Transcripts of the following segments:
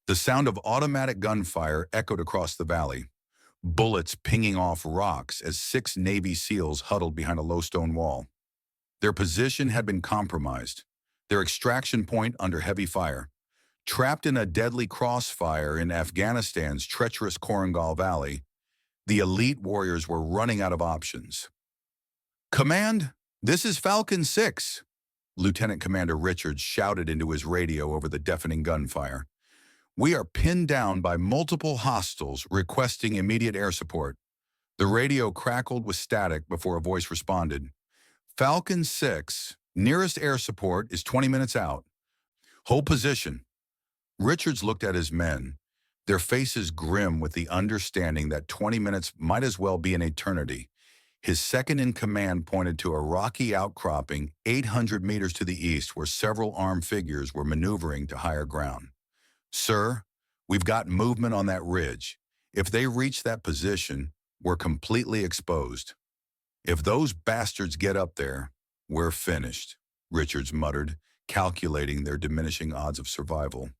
The sound of automatic gunfire echoed across the valley, bullets pinging off rocks as 6 Navy SEALs huddled behind a low stone wall. Their position had been compromised, their extraction point under heavy fire. Trapped in a deadly crossfire in Afghanistan's treacherous Korangal Valley, the elite warriors were running out of options. "Command, this is Falcon 6, Lieutenant Commander Richards shouted into his radio over the deafening gunfire. "We are pinned down by multiple hostiles requesting immediate air support." The radio crackled with static before a voice responded. "Falcon 6, nearest air support is 20 minutes out. Hold position." Richards looked at his men, their faces grim with the understanding that 20 minutes might as well be an eternity. His second-in-command pointed to a rocky outcropping 800 meters to the east where several armed figures were maneuvering to higher ground. "Sir, we've got movement on that ridge. If they reach that position, we're completely exposed. If those bastards get up there, we're finished," Richards muttered, calculating their diminishing odds of survival.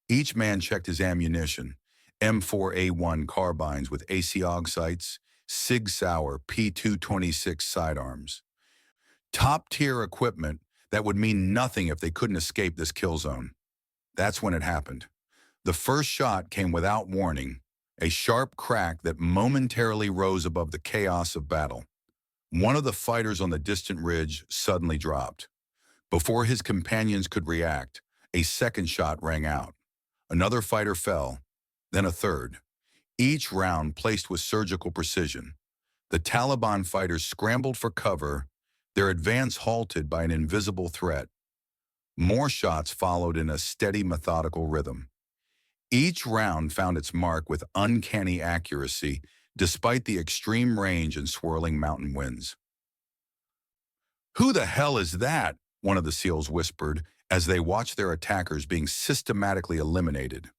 Each man checked his ammunition: M4A1 carbines with AC-AUG sights, Sig Sauer P226 sidearms. Top-tier equipment that would mean nothing if they couldn't escape this kill zone. That's when it happened. The first shot came without warning, a sharp crack that momentarily rose above the chaos of battle. One of the fighters on the distant ridge suddenly dropped. Before his companions could react, a second shot rang out. Another fighter fell, then a third, each round placed with surgical precision. The Taliban fighters scrambled for cover, their advance halted by an invisible threat. More shots followed in a steady, methodical rhythm. Each round found its mark with uncanny accuracy, despite the extreme range and swirling mountain winds. "Who the hell is that?" one of the SEALs whispered as they watched their attackers being systematically eliminated.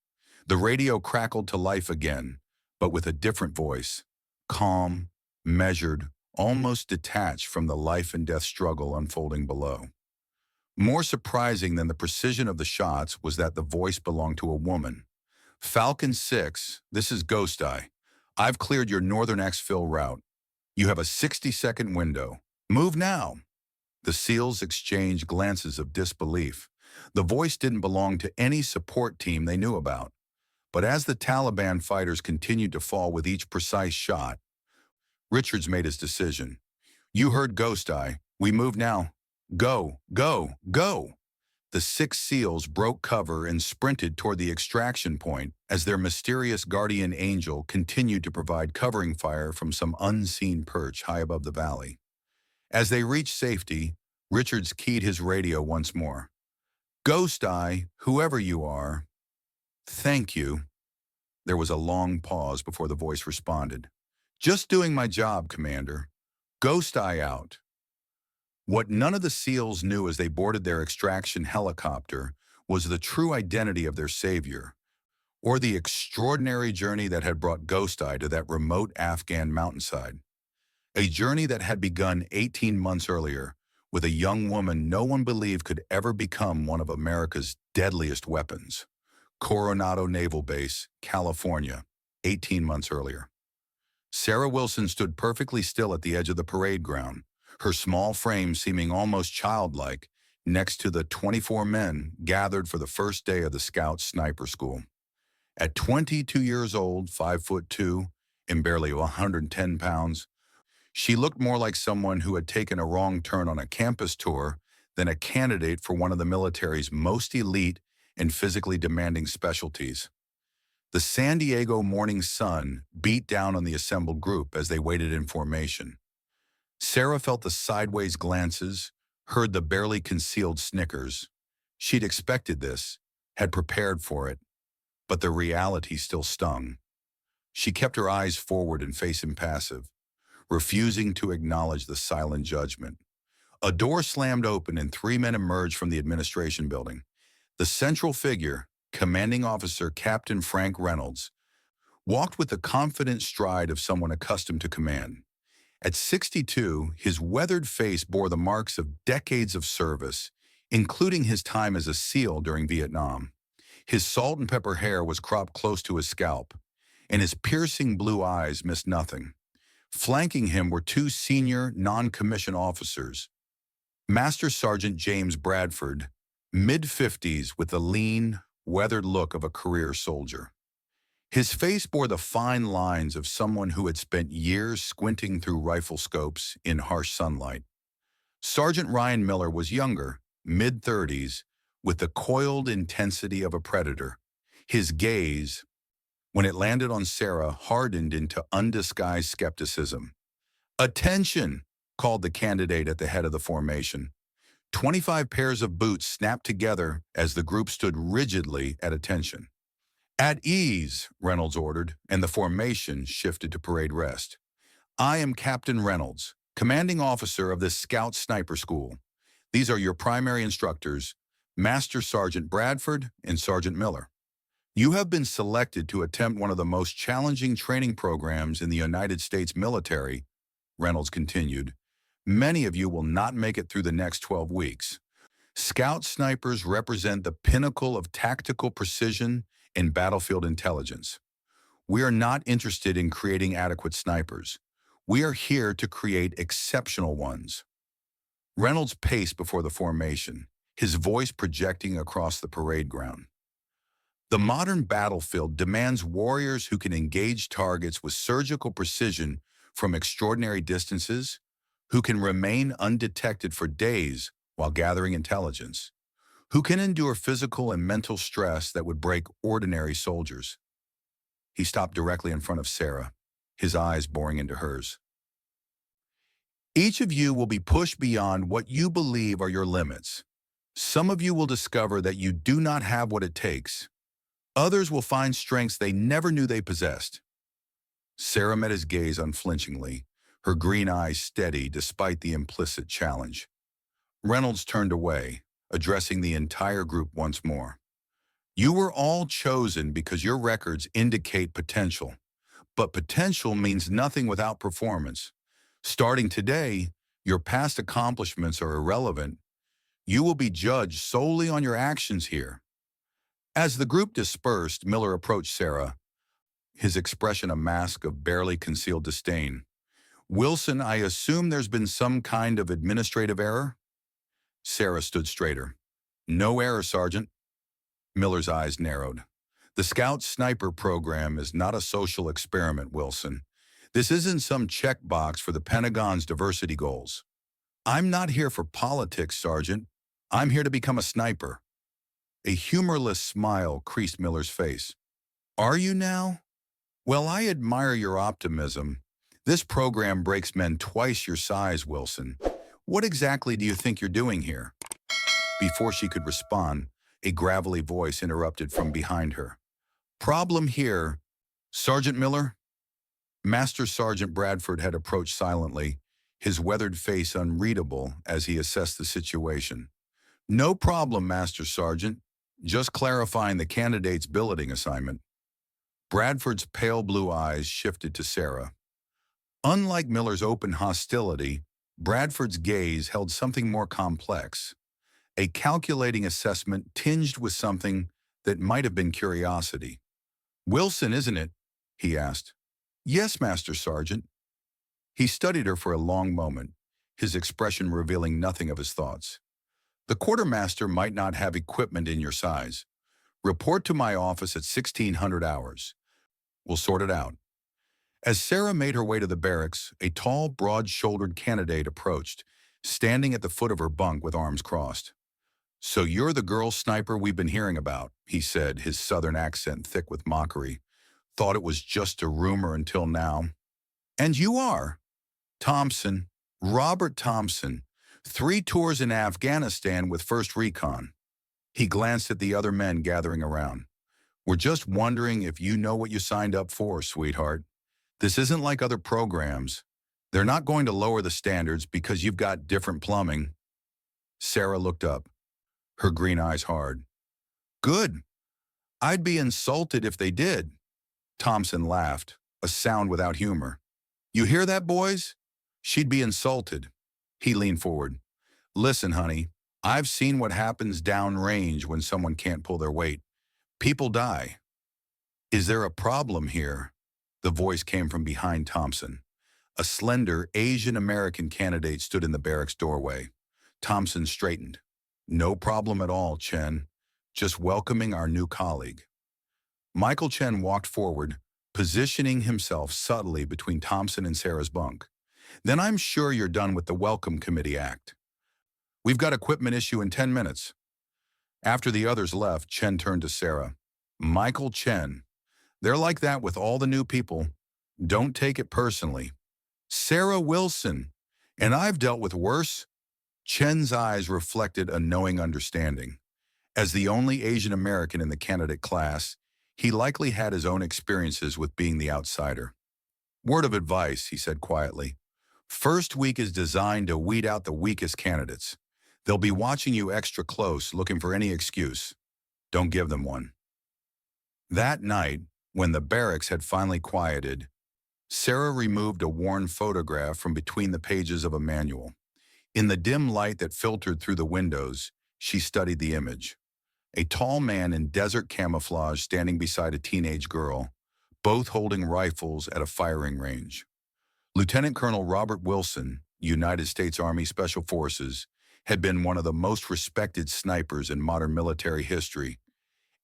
The radio crackled to life again, but with a different voice, calm, measured, almost detached from the life and death struggle unfolding below. More surprising than the precision of the shots was that the voice belonged to a woman. "Falcon 6, this is Ghost Eye. I've cleared your northern exfil route. You have a 60-second window. Move now." The SEALs exchanged glances of disbelief. The voice didn't belong to any support team they knew about. But as the Taliban fighters continued to fall with each precise shot, Richards made his decision. "You heard Ghost Eye. We move now. Go, go, go." The 6 SEALs broke cover and sprinted toward the extraction point as their mysterious guardian angel continued to provide covering fire from some unseen perch high above the valley. As they reached safety, Richards keyed his radio once more. "Ghost Eye, whoever you are, thank you." There was a long pause before the voice responded. "Just doing my job, Commander. Ghost Eye out." What none of the SEALs knew as they boarded their extraction helicopter was the true identity of their savior, or the extraordinary journey that had brought Ghost Eye to that remote Afghan mountainside. A journey that had begun 18 months earlier with a young woman no one believed could ever become one of America's deadliest weapons. Coronado Naval Base, California, 18 months earlier. Sarah Wilson stood perfectly still at the edge of the parade ground, her small frame seeming almost childlike, next to the 24 men gathered for the first day of the Scout Sniper School. At 22 years old, 5'2", and barely 110 pounds, she looked more like someone who had taken a wrong turn on a campus tour than a candidate for one of the military's most elite and physically demanding specialties. The San Diego morning sun beat down on the assembled group as they waited in formation. Sarah felt the sideways glances, heard the barely concealed snickers. She'd expected this, had prepared for it, but the reality still stung. She kept her eyes forward and face impassive, refusing to acknowledge the silent judgment. A door slammed open and 3 men emerged from the administration building. The central figure, Commanding Officer Captain Frank Reynolds, walked with the confident stride of someone accustomed to command. At 62, his weathered face bore the marks of decades of service, including his time as a SEAL during Vietnam. His salt and pepper hair was cropped close to his scalp, and his piercing blue eyes missed nothing. Flanking him were two senior, non-commissioned officers. Master Sergeant James Bradford, mid-50s with the lean, weathered look of a career soldier. His face bore the fine lines of someone who had spent years squinting through rifle scopes in harsh sunlight. Sergeant Ryan Miller was younger, mid-30s, with the coiled intensity of a predator. His gaze, when it landed on Sarah, hardened into undisguised skepticism. "Attention!" called the candidate at the head of the formation. 25 pairs of boots snapped together as the group stood rigidly at attention. "At ease," Reynolds ordered, and the formation shifted to parade rest. "I am Captain Reynolds, commanding officer of this Scout Sniper School. These are your primary instructors, Master Sergeant Bradford and Sergeant Miller. You have been selected to attempt one of the most challenging training programs in the United States military," Reynolds continued. "Many of you will not make it through the next 12 weeks. Scout snipers represent the pinnacle of tactical precision and battlefield intelligence. We are not interested in creating adequate snipers. We are here to create exceptional ones." Reynolds paced before the formation, his voice projecting across the parade ground. "The modern battlefield demands warriors who can engage targets with surgical precision from extraordinary distances, who can remain undetected for days while gathering intelligence, who can endure physical and mental stress that would break ordinary soldiers." He stopped directly in front of Sarah, his eyes boring into hers. "Each of you will be pushed beyond what you believe are your limits. Some of you will discover that you do not have what it takes. Others will find strengths they never knew they possessed." Sarah met his gaze unflinchingly, her green eyes steady despite the implicit challenge. Reynolds turned away, addressing the entire group once more. "You were all chosen because your records indicate potential. But potential means nothing without performance. Starting today, your past accomplishments are irrelevant. You will be judged solely on your actions here." As the group dispersed, Miller approached Sarah, his expression a mask of barely concealed disdain. "Wilson, I assume there's been some kind of administrative error?" Sarah stood straighter. "No error, Sergeant." Miller's eyes narrowed. "The Scout Sniper program is not a social experiment, Wilson. This isn't some checkbox for the Pentagon's diversity goals. I'm not here for politics, Sergeant. I'm here to become a sniper." A humorless smile creased Miller's face. "Are you now? Well, I admire your optimism. This program breaks men twice your size, Wilson. What exactly do you think you're doing here?" Before she could respond, a gravelly voice interrupted from behind her. "Problem here, Sergeant Miller?" Master Sergeant Bradford had approached silently, his weathered face unreadable as he assessed the situation. "No problem, Master Sergeant. Just clarifying the candidate's billeting assignment." Bradford's pale blue eyes shifted to Sarah. Unlike Miller's open hostility, Bradford's gaze held something more complex, a calculating assessment tinged with something that might have been curiosity. "Wilson, isn't it?" he asked. "Yes, Master Sergeant." He studied her for a long moment, his expression revealing nothing of his thoughts. "The quartermaster might not have equipment in your size. Report to my office at 1600 hours. We'll sort it out." As Sarah made her way to the barracks, a tall, broad-shouldered candidate approached, standing at the foot of her bunk with arms crossed. "So you're the girl sniper we've been hearing about," he said, his southern accent thick with mockery. "Thought it was just a rumor until now." "And you are?" "Thompson, Robert Thompson, 3 tours in Afghanistan with 1st Recon." He glanced at the other men gathering around. "We're just wondering if you know what you signed up for, sweetheart. This isn't like other programs. They're not going to lower the standards because you've got different plumbing." Sarah looked up, her green eyes hard. "Good. I'd be insulted if they did." Thompson laughed, a sound without humor. "You hear that, boys? She'd be insulted." He leaned forward. "Listen, honey, I've seen what happens downrange when someone can't pull their weight. People die. Is there a problem here? The voice came from behind Thompson. A slender Asian-American candidate stood in the barracks doorway. Thompson straightened. No problem at all, Chen. Just welcoming our new colleague. Michael Chen walked forward, positioning himself subtly between Thompson and Sarah's bunk. Then I'm sure you're done with the Welcome Committee Act. We've got equipment issue in 10 minutes. After the others left, Chen turned to Sarah. Michael Chen. They're like that with all the new people. Don't take it personally. Sarah Wilson. And I've dealt with worse. Chen's eyes reflected a knowing understanding. As the only Asian American in the candidate class, he likely had his own experiences with being the outsider. Word of advice, he said quietly. First week is designed to weed out the weakest candidates. They'll be watching you extra close, looking for any excuse. Don't give them one. That night, when the barracks had finally quieted, Sarah removed a worn photograph from between the pages of a manual. In the dim light that filtered through the windows, she studied the image. A tall man in desert camouflage standing beside a teenage girl, both holding rifles at a firing range. Lieutenant Colonel Robert Wilson, United States Army Special Forces, had been one of the most respected snipers in modern military history.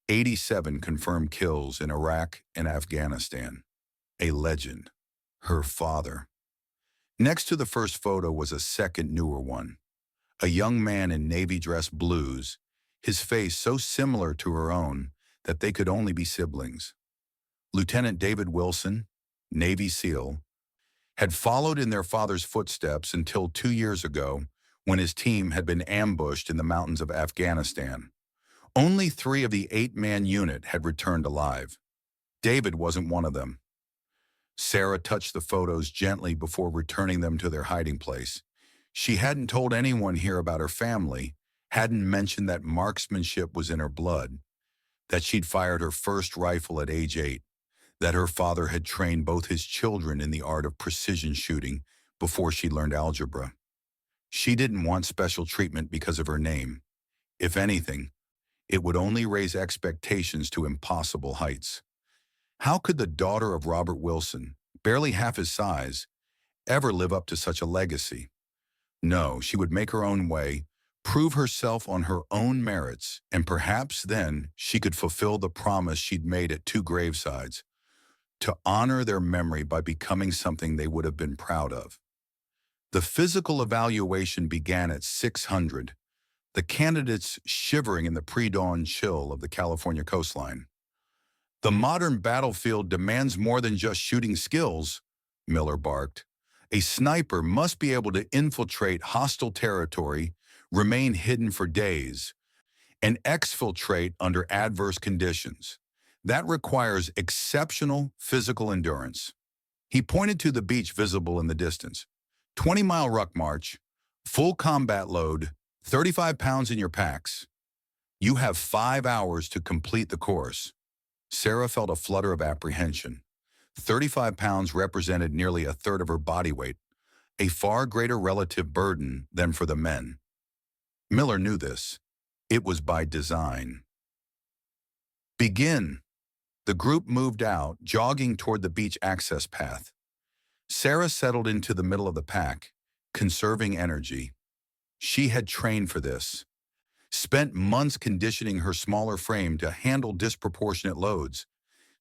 87 confirmed kills in Iraq and Afghanistan. A legend. Her father. Next to the first photo was a second, newer one. A young man in navy dress blues, his face so similar to her own that they could only be siblings. Lieutenant David Wilson, Navy SEAL, had followed in their father's footsteps until 2 years ago when his team had been ambushed in the mountains of Afghanistan. Only 3 of the 8-man unit had returned alive. David wasn't one of them. Sarah touched the photos gently before returning them to their hiding place. She hadn't told anyone here about her family, hadn't mentioned that marksmanship was in her blood, that she'd fired her first rifle at age 8, that her father had trained both his children in the art of precision shooting before she learned algebra. She didn't want special treatment because of her name. If anything, it would only raise expectations to impossible heights. How could the daughter of Robert Wilson, barely half his size, ever live up to such a legacy? No, she would make her own way, prove herself on her own merits, and perhaps then she could fulfill the promise she'd made at 2 gravesides, to honor their memory by becoming something they would have been proud of. The physical evaluation began at 600, the candidates shivering in the pre-dawn chill of the California coastline. The modern battlefield demands more than just shooting skills, Miller barked. A sniper must be able to infiltrate hostile territory, remain hidden for days, and exfiltrate under adverse conditions. That requires exceptional physical endurance. He pointed to the beach visible in the distance. 20-mile ruck march, full combat load, 35 pounds in your packs. You have 5 hours to complete the course. Sarah felt a flutter of apprehension. 35 pounds represented nearly a third of her body weight, a far greater relative burden than for the men. Miller knew this. It was by design. Begin. The group moved out, jogging toward the beach access path. Sarah settled into the middle of the pack, conserving energy. She had trained for this, spent months conditioning her smaller frame to handle disproportionate loads.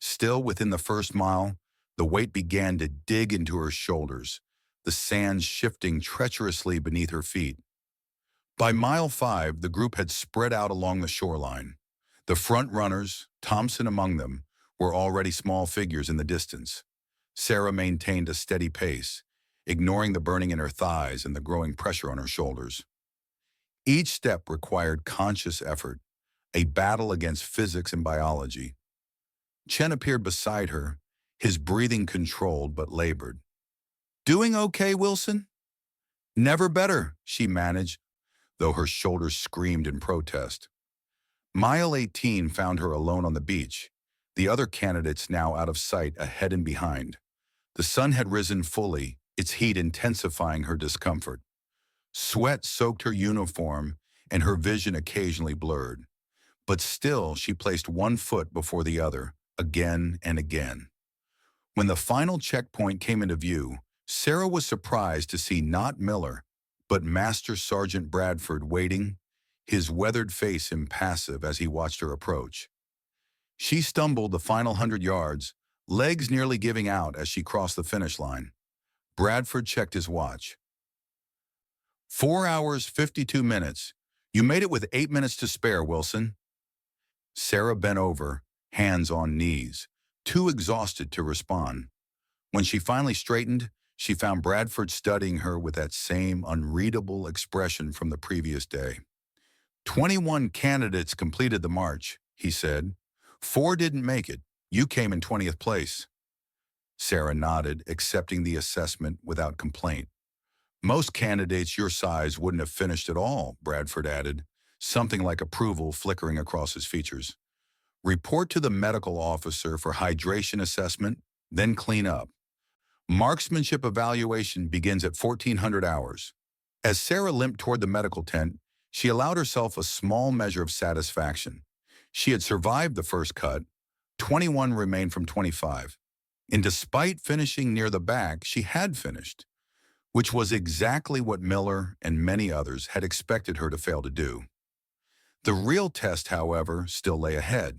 Still, within the first mile, the weight began to dig into her shoulders, the sand shifting treacherously beneath her feet. By mile 5, the group had spread out along the shoreline. The front runners, Thompson among them, were already small figures in the distance. Sarah maintained a steady pace, ignoring the burning in her thighs and the growing pressure on her shoulders. Each step required conscious effort, a battle against physics and biology. Chen appeared beside her, his breathing controlled but labored. Doing okay, Wilson? Never better, she managed, though her shoulders screamed in protest. Mile 18 found her alone on the beach, the other candidates now out of sight ahead and behind. The sun had risen fully, its heat intensifying her discomfort. Sweat soaked her uniform, and her vision occasionally blurred. But still, she placed one foot before the other, again and again. When the final checkpoint came into view, Sarah was surprised to see not Miller, but Master Sergeant Bradford waiting, his weathered face impassive as he watched her approach. She stumbled the final 100 yards, legs nearly giving out as she crossed the finish line. Bradford checked his watch. 4 hours, 52 minutes. You made it with 8 minutes to spare, Wilson. Sarah bent over, hands on knees, too exhausted to respond. When she finally straightened, she found Bradford studying her with that same unreadable expression from the previous day. 21 candidates completed the march, he said. 4 didn't make it. You came in 20th place. Sarah nodded, accepting the assessment without complaint. Most candidates your size wouldn't have finished at all, Bradford added, something like approval flickering across his features. Report to the medical officer for hydration assessment, then clean up. Marksmanship evaluation begins at 1400 hours. As Sarah limped toward the medical tent, she allowed herself a small measure of satisfaction. She had survived the first cut. 21 remained from 25. And despite finishing near the back, she had finished, which was exactly what Miller and many others had expected her to fail to do. The real test, however, still lay ahead.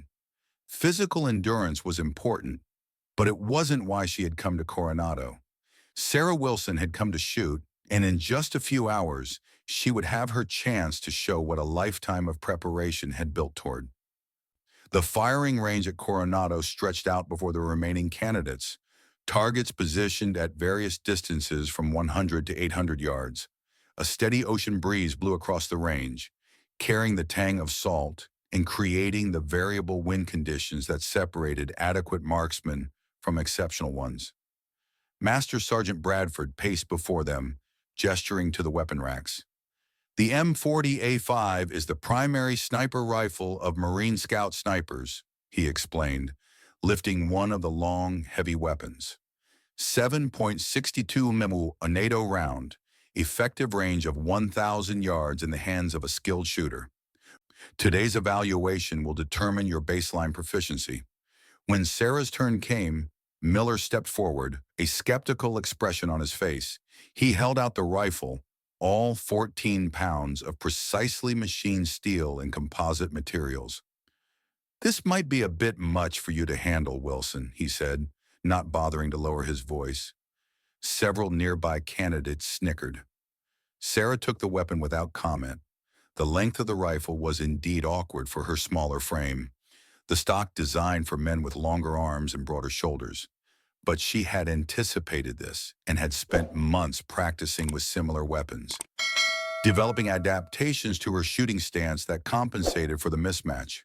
Physical endurance was important, but it wasn't why she had come to Coronado. Sarah Wilson had come to shoot, and in just a few hours, she would have her chance to show what a lifetime of preparation had built toward. The firing range at Coronado stretched out before the remaining candidates, targets positioned at various distances from 100 to 800 yards. A steady ocean breeze blew across the range, carrying the tang of salt and creating the variable wind conditions that separated adequate marksmen from exceptional ones. Master Sergeant Bradford paced before them, gesturing to the weapon racks. The M40A5 is the primary sniper rifle of Marine Scout snipers, he explained, lifting one of the long, heavy weapons. 7.62 mm a NATO round, effective range of 1,000 yards in the hands of a skilled shooter. Today's evaluation will determine your baseline proficiency. When Sarah's turn came, Miller stepped forward, a skeptical expression on his face. He held out the rifle, all 14 pounds of precisely machined steel and composite materials. This might be a bit much for you to handle, Wilson, he said, not bothering to lower his voice. Several nearby candidates snickered. Sarah took the weapon without comment. The length of the rifle was indeed awkward for her smaller frame, the stock designed for men with longer arms and broader shoulders. But she had anticipated this and had spent months practicing with similar weapons, developing adaptations to her shooting stance that compensated for the mismatch.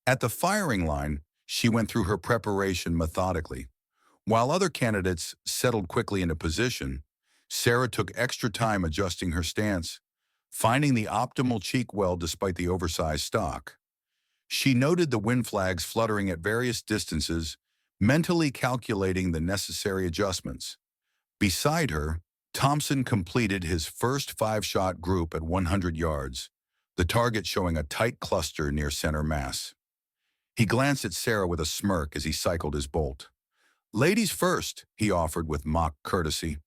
At the firing line, she went through her preparation methodically. While other candidates settled quickly into position, Sarah took extra time adjusting her stance, finding the optimal cheek weld despite the oversized stock. She noted the wind flags fluttering at various distances, mentally calculating the necessary adjustments. Beside her, Thompson completed his first 5-shot group at 100 yards, the target showing a tight cluster near center mass. He glanced at Sarah with a smirk as he cycled his bolt. "Ladies first," he offered with mock courtesy.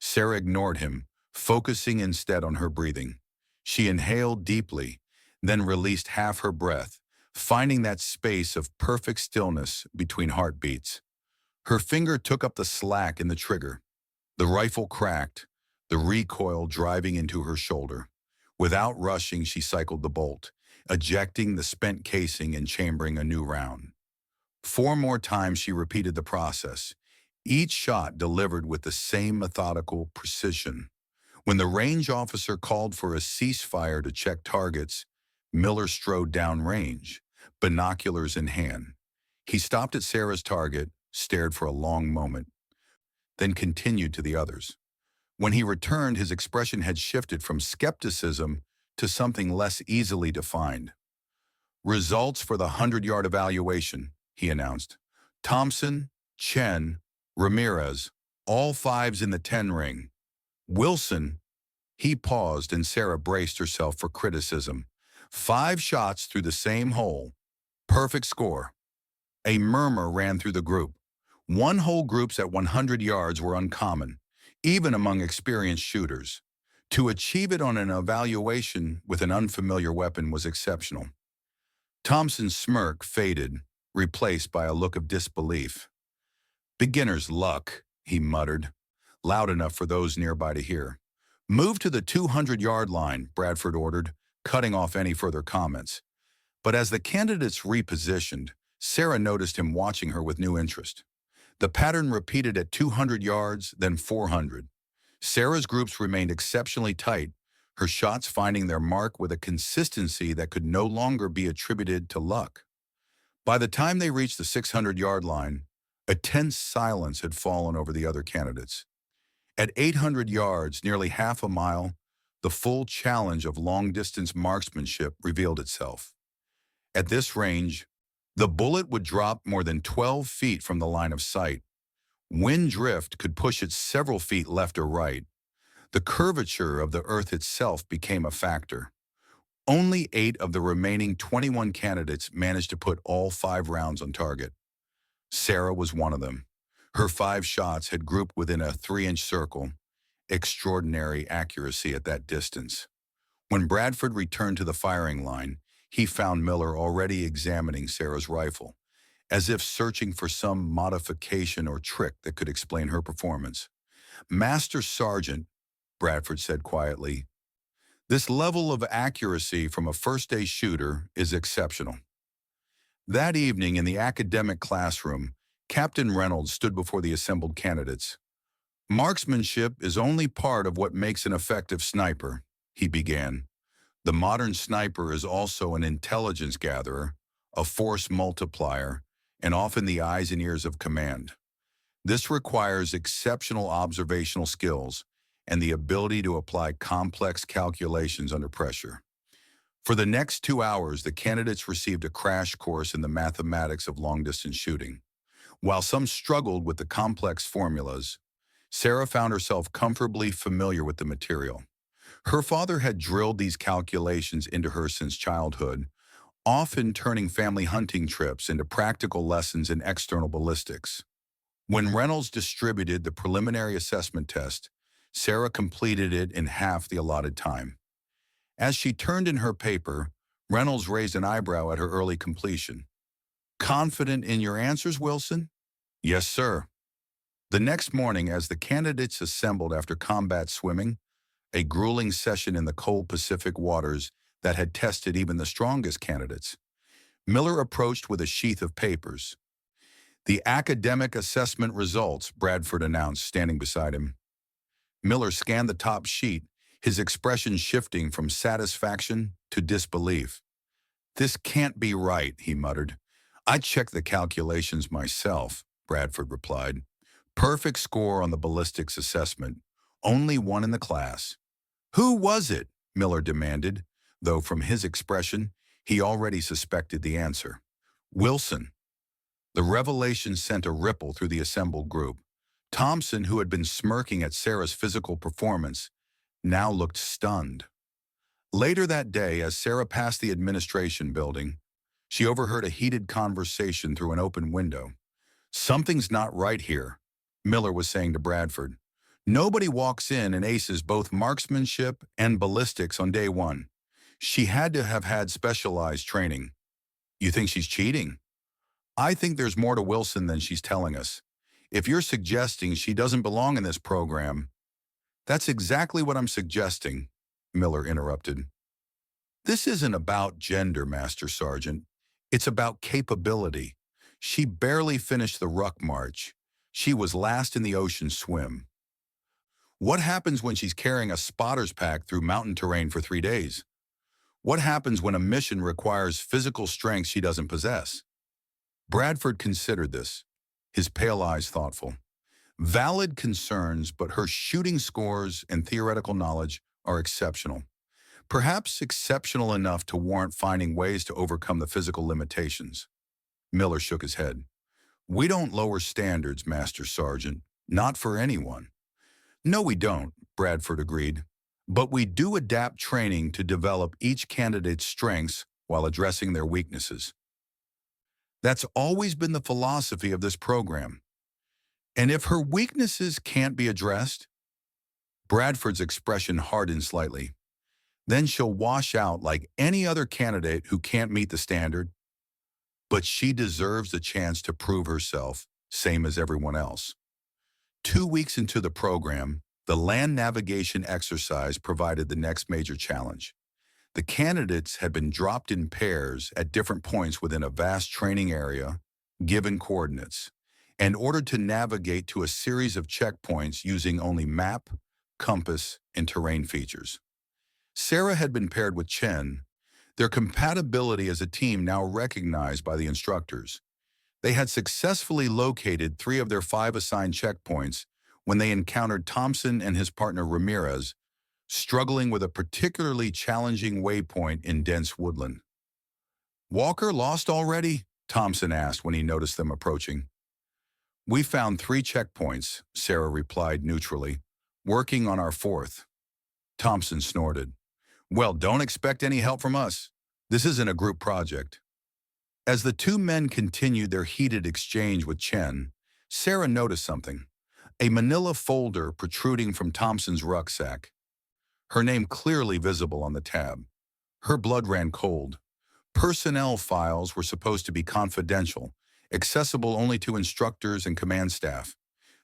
Sarah ignored him, focusing instead on her breathing. She inhaled deeply, then released half her breath, finding that space of perfect stillness between heartbeats. Her finger took up the slack in the trigger. The rifle cracked, the recoil driving into her shoulder. Without rushing, she cycled the bolt, ejecting the spent casing and chambering a new round. 4 more times she repeated the process, each shot delivered with the same methodical precision. When the range officer called for a ceasefire to check targets, Miller strode downrange, binoculars in hand. He stopped at Sarah's target, stared for a long moment, then continued to the others. When he returned, his expression had shifted from skepticism to something less easily defined. "Results for the 100-yard evaluation," he announced. "Thompson, Chen, Ramirez, all 5s in the 10 ring. Wilson," he paused and Sarah braced herself for criticism, 5 shots through the same hole. Perfect score. A murmur ran through the group. One-hole groups at 100 yards were uncommon, even among experienced shooters. To achieve it on an evaluation with an unfamiliar weapon was exceptional. Thompson's smirk faded, replaced by a look of disbelief. "Beginner's luck," he muttered, loud enough for those nearby to hear. "Move to the 200-yard line," Bradford ordered, cutting off any further comments. But as the candidates repositioned, Sarah noticed him watching her with new interest. The pattern repeated at 200 yards, then 400. Sarah's groups remained exceptionally tight, her shots finding their mark with a consistency that could no longer be attributed to luck. By the time they reached the 600-yard line, a tense silence had fallen over the other candidates. At 800 yards, nearly half a mile, the full challenge of long-distance marksmanship revealed itself. At this range, the bullet would drop more than 12 feet from the line of sight. Wind drift could push it several feet left or right. The curvature of the earth itself became a factor. Only 8 of the remaining 21 candidates managed to put all 5 rounds on target. Sarah was one of them. Her 5 shots had grouped within a 3-inch circle. Extraordinary accuracy at that distance. When Bradford returned to the firing line, he found Miller already examining Sarah's rifle, as if searching for some modification or trick that could explain her performance. "Master Sergeant," Bradford said quietly, "this level of accuracy from a first-day shooter is exceptional." That evening in the academic classroom, Captain Reynolds stood before the assembled candidates. "Marksmanship is only part of what makes an effective sniper," he began. "The modern sniper is also an intelligence gatherer, a force multiplier, and often the eyes and ears of command. This requires exceptional observational skills and the ability to apply complex calculations under pressure." For the next 2 hours, the candidates received a crash course in the mathematics of long-distance shooting. While some struggled with the complex formulas, Sarah found herself comfortably familiar with the material. Her father had drilled these calculations into her since childhood, often turning family hunting trips into practical lessons in external ballistics. When Reynolds distributed the preliminary assessment test, Sarah completed it in half the allotted time. As she turned in her paper, Reynolds raised an eyebrow at her early completion. "Confident in your answers, Wilson?" "Yes, sir." The next morning, as the candidates assembled after combat swimming, a grueling session in the cold Pacific waters that had tested even the strongest candidates, Miller approached with a sheath of papers. "The academic assessment results," Bradford announced, standing beside him. Miller scanned the top sheet, his expression shifting from satisfaction to disbelief. "This can't be right," he muttered. "I checked the calculations myself," Bradford replied. "Perfect score on the ballistics assessment. Only one in the class." "Who was it?" Miller demanded, though from his expression, he already suspected the answer. "Wilson." The revelation sent a ripple through the assembled group. Thompson, who had been smirking at Sarah's physical performance, now looked stunned. Later that day, as Sarah passed the administration building, she overheard a heated conversation through an open window. "Something's not right here," Miller was saying to Bradford. "Nobody walks in and aces both marksmanship and ballistics on day one. She had to have had specialized training." "You think she's cheating?" "I think there's more to Wilson than she's telling us. If you're suggesting she doesn't belong in this program—" "That's exactly what I'm suggesting," Miller interrupted. "This isn't about gender, Master Sergeant. It's about capability. She barely finished the ruck march. She was last in the ocean swim. What happens when she's carrying a spotter's pack through mountain terrain for 3 days? What happens when a mission requires physical strength she doesn't possess?" Bradford considered this, his pale eyes thoughtful. "Valid concerns, but her shooting scores and theoretical knowledge are exceptional. Perhaps exceptional enough to warrant finding ways to overcome the physical limitations." Miller shook his head. "We don't lower standards, Master Sergeant. Not for anyone." "No, we don't," Bradford agreed. But we do adapt training to develop each candidate's strengths while addressing their weaknesses. That's always been the philosophy of this program. And if her weaknesses can't be addressed, Bradford's expression hardened slightly. Then she'll wash out like any other candidate who can't meet the standard, but she deserves the chance to prove herself, same as everyone else. 2 weeks into the program, the land navigation exercise provided the next major challenge. The candidates had been dropped in pairs at different points within a vast training area, given coordinates, and ordered to navigate to a series of checkpoints using only map, compass, and terrain features. Sarah had been paired with Chen, their compatibility as a team now recognized by the instructors. They had successfully located 3 of their 5 assigned checkpoints when they encountered Thompson and his partner Ramirez, struggling with a particularly challenging waypoint in dense woodland. "Walker lost already?" Thompson asked when he noticed them approaching. "We found 3 checkpoints," Sarah replied neutrally, "working on our 4th. Thompson snorted. "Well, don't expect any help from us. This isn't a group project." As the 2 men continued their heated exchange with Chen, Sarah noticed something: a manila folder protruding from Thompson's rucksack, her name clearly visible on the tab. Her blood ran cold. Personnel files were supposed to be confidential, accessible only to instructors and command staff.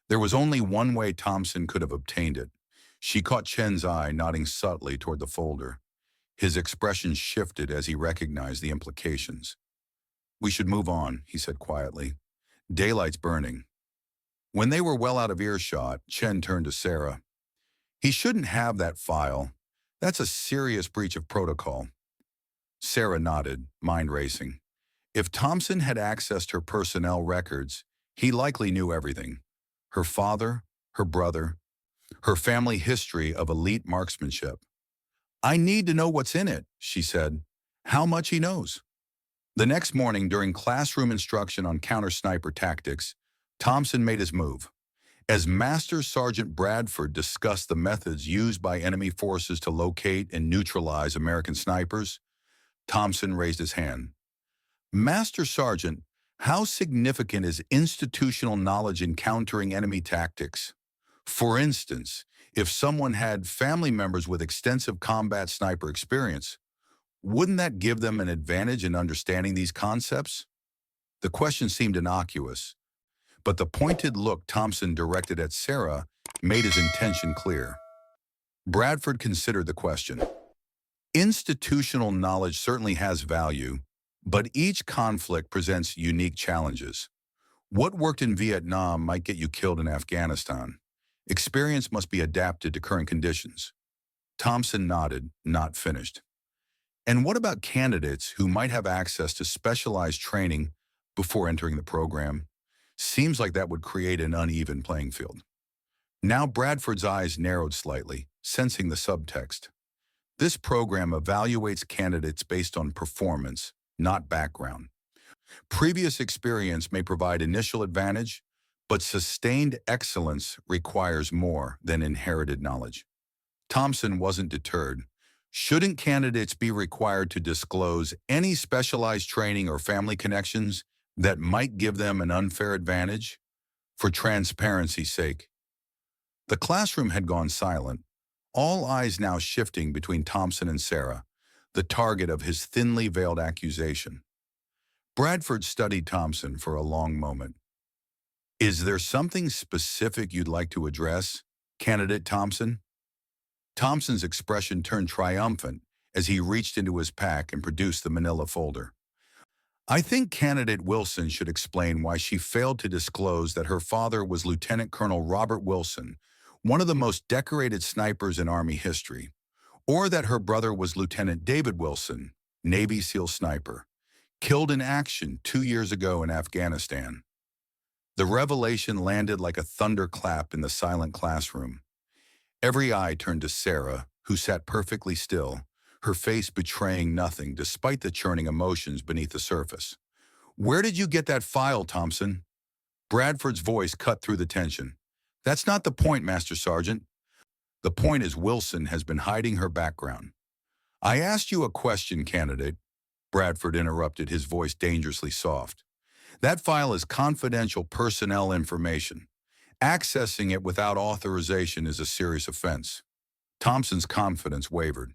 There was only one way Thompson could have obtained it. She caught Chen's eye nodding subtly toward the folder. His expression shifted as he recognized the implications. "We should move on," he said quietly. "Daylight's burning." When they were well out of earshot, Chen turned to Sarah. "He shouldn't have that file. That's a serious breach of protocol." Sarah nodded, mind racing. If Thompson had accessed her personnel records, he likely knew everything: her father, her brother, her family history of elite marksmanship. "I need to know what's in it," she said. "How much he knows." The next morning, during classroom instruction on counter-sniper tactics, Thompson made his move. As Master Sergeant Bradford discussed the methods used by enemy forces to locate and neutralize American snipers, Thompson raised his hand. "Master Sergeant, how significant is institutional knowledge in countering enemy tactics? For instance, if someone had family members with extensive combat sniper experience, wouldn't that give them an advantage in understanding these concepts?" The question seemed innocuous, but the pointed look Thompson directed at Sarah made his intention clear. Bradford considered the question. Institutional knowledge certainly has value, but each conflict presents unique challenges. What worked in Vietnam might get you killed in Afghanistan. Experience must be adapted to current conditions. Thompson nodded, not finished. "And what about candidates who might have access to specialized training before entering the program? Seems like that would create an uneven playing field." Now Bradford's eyes narrowed slightly, sensing the subtext. This program evaluates candidates based on performance, not background. Previous experience may provide initial advantage, but sustained excellence requires more than inherited knowledge. Thompson wasn't deterred. Shouldn't candidates be required to disclose any specialized training or family connections that might give them an unfair advantage? For transparency's sake. The classroom had gone silent, all eyes now shifting between Thompson and Sarah, the target of his thinly veiled accusation. Bradford studied Thompson for a long moment. "Is there something specific you'd like to address, candidate Thompson?" Thompson's expression turned triumphant as he reached into his pack and produced the manila folder. "I think candidate Wilson should explain why she failed to disclose that her father was Lieutenant Colonel Robert Wilson, one of the most decorated snipers in Army history, or that her brother was Lieutenant David Wilson, Navy SEAL sniper, killed in action 2 years ago in Afghanistan." The revelation landed like a thunderclap in the silent classroom. Every eye turned to Sarah, who sat perfectly still, her face betraying nothing despite the churning emotions beneath the surface. "Where did you get that file, Thompson?" Bradford's voice cut through the tension. "That's not the point, Master Sergeant. The point is Wilson has been hiding her background. I asked you a question, candidate. Bradford interrupted, his voice dangerously soft. That file is confidential personnel information. Accessing it without authorization is a serious offense. Thompson's confidence wavered.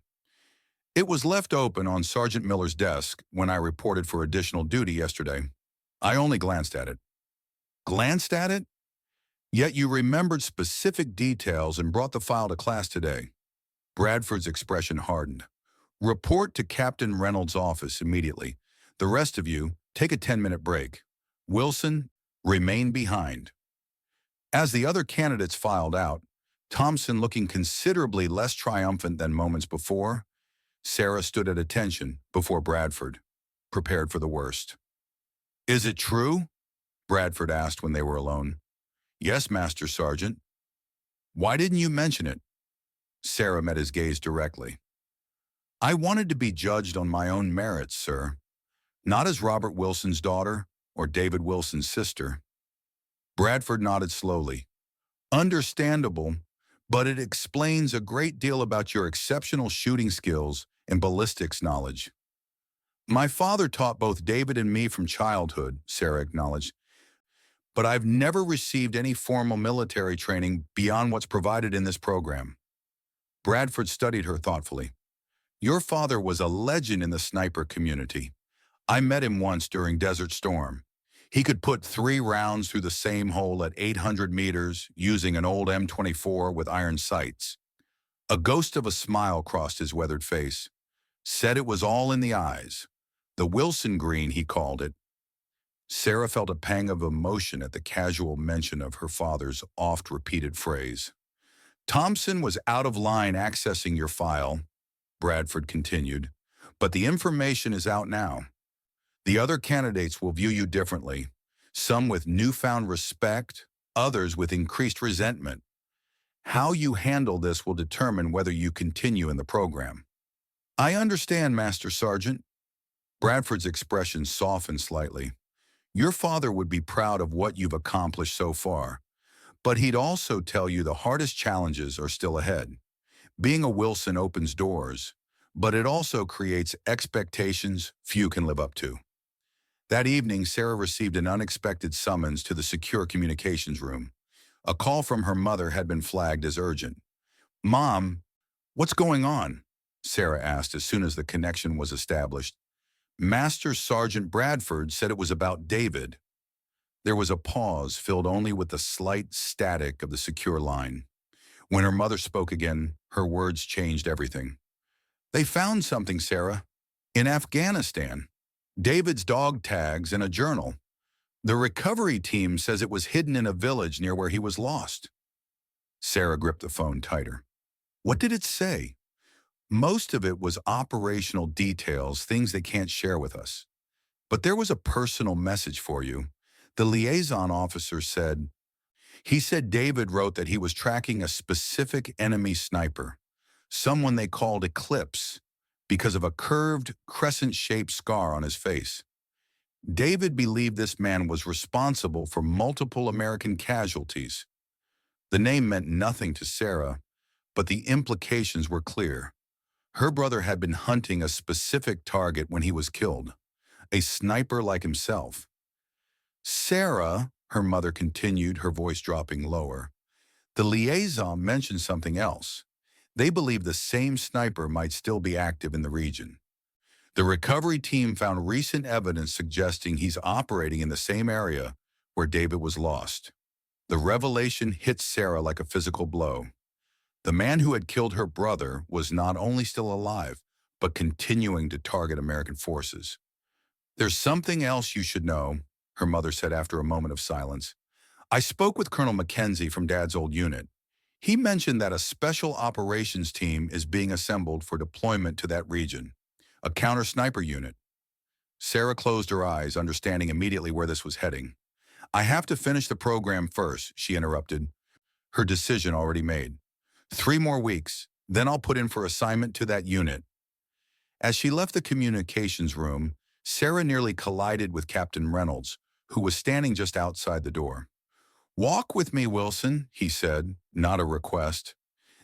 It was left open on Sergeant Miller's desk when I reported for additional duty yesterday. I only glanced at it. Glanced at it? Yet you remembered specific details and brought the file to class today. Bradford's expression hardened. Report to Captain Reynolds' office immediately. The rest of you, take a 10-minute break. Wilson, remain behind. As the other candidates filed out, Thompson looking considerably less triumphant than moments before, Sarah stood at attention before Bradford, prepared for the worst. Is it true? Bradford asked when they were alone. Yes, Master Sergeant. Why didn't you mention it? Sarah met his gaze directly. I wanted to be judged on my own merits, sir, not as Robert Wilson's daughter or David Wilson's sister. Bradford nodded slowly. Understandable, but it explains a great deal about your exceptional shooting skills and ballistics knowledge. My father taught both David and me from childhood, Sarah acknowledged, but I've never received any formal military training beyond what's provided in this program. Bradford studied her thoughtfully. Your father was a legend in the sniper community. I met him once during Desert Storm. He could put 3 rounds through the same hole at 800 meters using an old M24 with iron sights. A ghost of a smile crossed his weathered face. Said it was all in the eyes. The Wilson green, he called it. Sarah felt a pang of emotion at the casual mention of her father's oft-repeated phrase. Thompson was out of line accessing your file, Bradford continued, but the information is out now. The other candidates will view you differently, some with newfound respect, others with increased resentment. How you handle this will determine whether you continue in the program. I understand, Master Sergeant. Bradford's expression softened slightly. Your father would be proud of what you've accomplished so far, but he'd also tell you the hardest challenges are still ahead. Being a Wilson opens doors, but it also creates expectations few can live up to. That evening, Sarah received an unexpected summons to the secure communications room. A call from her mother had been flagged as urgent. Mom, what's going on? Sarah asked as soon as the connection was established. Master Sergeant Bradford said it was about David. There was a pause filled only with the slight static of the secure line. When her mother spoke again, her words changed everything. They found something, Sarah. In Afghanistan. David's dog tags and a journal. The recovery team says it was hidden in a village near where he was lost. Sarah gripped the phone tighter. What did it say? Most of it was operational details, things they can't share with us. But there was a personal message for you. The liaison officer said, David wrote that he was tracking a specific enemy sniper, someone they called Eclipse, because of a curved, crescent-shaped scar on his face. David believed this man was responsible for multiple American casualties. The name meant nothing to Sarah, but the implications were clear. Her brother had been hunting a specific target when he was killed, a sniper like himself. Sarah, her mother continued, her voice dropping lower, the liaison mentioned something else. They believe the same sniper might still be active in the region. The recovery team found recent evidence suggesting he's operating in the same area where David was lost. The revelation hit Sarah like a physical blow. The man who had killed her brother was not only still alive, but continuing to target American forces. There's something else you should know, her mother said after a moment of silence. I spoke with Colonel Mackenzie from Dad's old unit. He mentioned that a special operations team is being assembled for deployment to that region, a counter-sniper unit. Sarah closed her eyes, understanding immediately where this was heading. I have to finish the program first, she interrupted, her decision already made. 3 more weeks, then I'll put in for assignment to that unit. As she left the communications room, Sarah nearly collided with Captain Reynolds, who was standing just outside the door. Walk with me, Wilson, he said, not a request.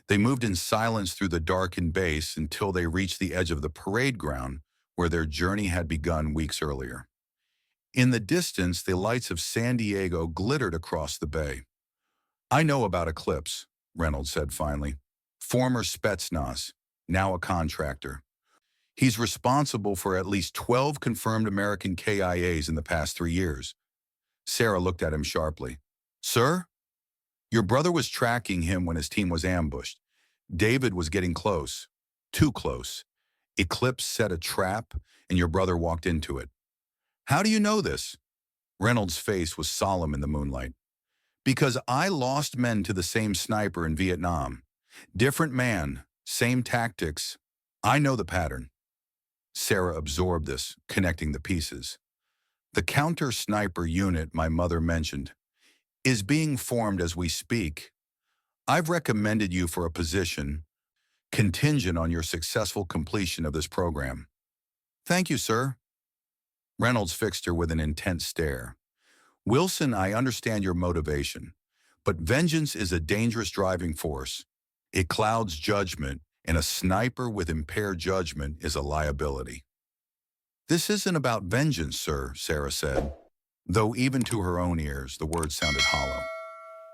They moved in silence through the darkened base until they reached the edge of the parade ground where their journey had begun weeks earlier. In the distance, the lights of San Diego glittered across the bay. "I know about Eclipse," Reynolds said finally. "Former Spetsnaz, now a contractor. He's responsible for at least 12 confirmed American KIAs in the past 3 years." Sarah looked at him sharply. "Sir? Your brother was tracking him when his team was ambushed. David was getting close. Too close. Eclipse set a trap, and your brother walked into it." "How do you know this?" Reynolds' face was solemn in the moonlight. "Because I lost men to the same sniper in Vietnam. Different man, same tactics. I know the pattern." Sarah absorbed this, connecting the pieces. "The counter-sniper unit my mother mentioned is being formed as we speak. I've recommended you for a position contingent on your successful completion of this program." "Thank you, sir." Reynolds fixed her with an intense stare. "Wilson, I understand your motivation, but vengeance is a dangerous driving force. It clouds judgment, and a sniper with impaired judgment is a liability." "This isn't about vengeance, sir," Sarah said, though even to her own ears the words sounded hollow.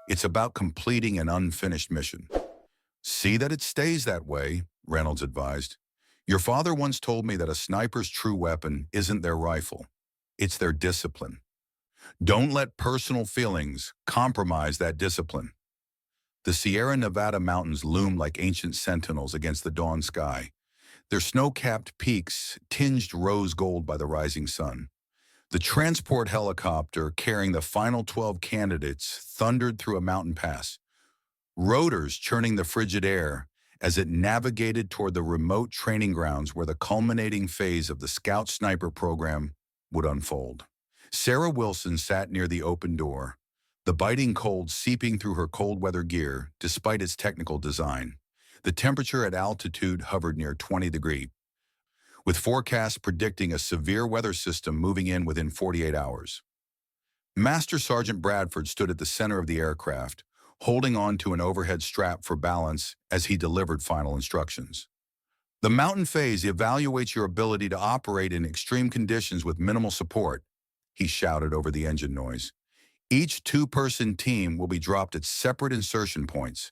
"It's about completing an unfinished mission." "See that it stays that way," Reynolds advised. "Your father once told me that a sniper's true weapon isn't their rifle. It's their discipline. Don't let personal feelings compromise that discipline." The Sierra Nevada mountains loomed like ancient sentinels against the dawn sky, their snow-capped peaks tinged rose gold by the rising sun. The transport helicopter carrying the final 12 candidates thundered through a mountain pass, rotors churning the frigid air as it navigated toward the remote training grounds where the culminating phase of the Scout Sniper program would unfold. Sarah Wilson sat near the open door, the biting cold seeping through her cold-weather gear despite its technical design. The temperature at altitude hovered near 20 degrees, with forecasts predicting a severe weather system moving in within 48 hours. Master Sergeant Bradford stood at the center of the aircraft, holding on to an overhead strap for balance as he delivered final instructions. "The mountain phase evaluates your ability to operate in extreme conditions with minimal support," he shouted over the engine noise. "Each two-person team will be dropped at separate insertion points.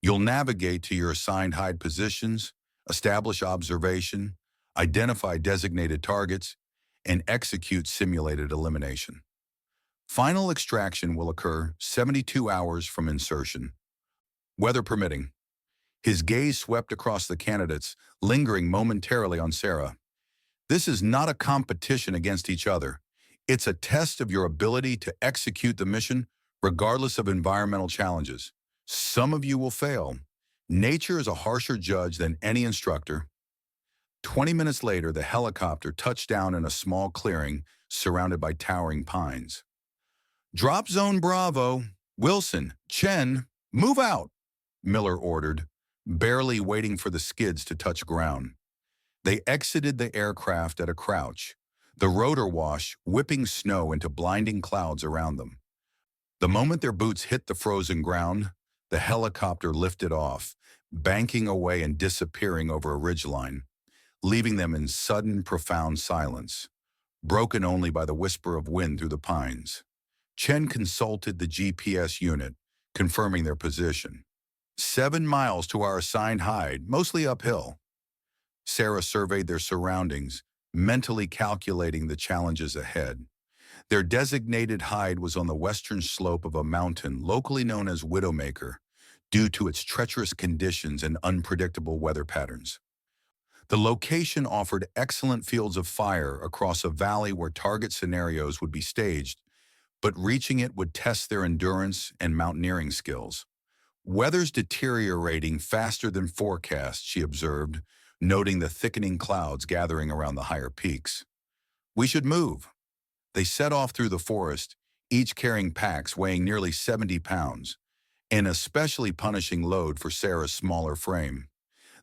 You'll navigate to your assigned hide positions, establish observation, identify designated targets, and execute simulated elimination. Final extraction will occur 72 hours from insertion, weather permitting." His gaze swept across the candidates, lingering momentarily on Sarah. "This is not a competition against each other. It's a test of your ability to execute the mission regardless of environmental challenges. Some of you will fail. Nature is a harsher judge than any instructor." 20 minutes later, the helicopter touched down in a small clearing surrounded by towering pines. "Drop zone Bravo. Wilson, Chen, move out," Miller ordered, barely waiting for the skids to touch ground. They exited the aircraft at a crouch, the rotor wash whipping snow into blinding clouds around them. The moment their boots hit the frozen ground, the helicopter lifted off, banking away and disappearing over a ridgeline, leaving them in sudden, profound silence, broken only by the whisper of wind through the pines. Chen consulted the GPS unit, confirming their position. 7 miles to our assigned hide, mostly uphill." Sarah surveyed their surroundings, mentally calculating the challenges ahead. Their designated hide was on the western slope of a mountain locally known as Widowmaker, due to its treacherous conditions and unpredictable weather patterns. The location offered excellent fields of fire across a valley where target scenarios would be staged, but reaching it would test their endurance and mountaineering skills. "Weather's deteriorating faster than forecast," she observed, noting the thickening clouds gathering around the higher peaks. "We should move." They set off through the forest, each carrying packs weighing nearly 70 pounds, an especially punishing load for Sarah's smaller frame.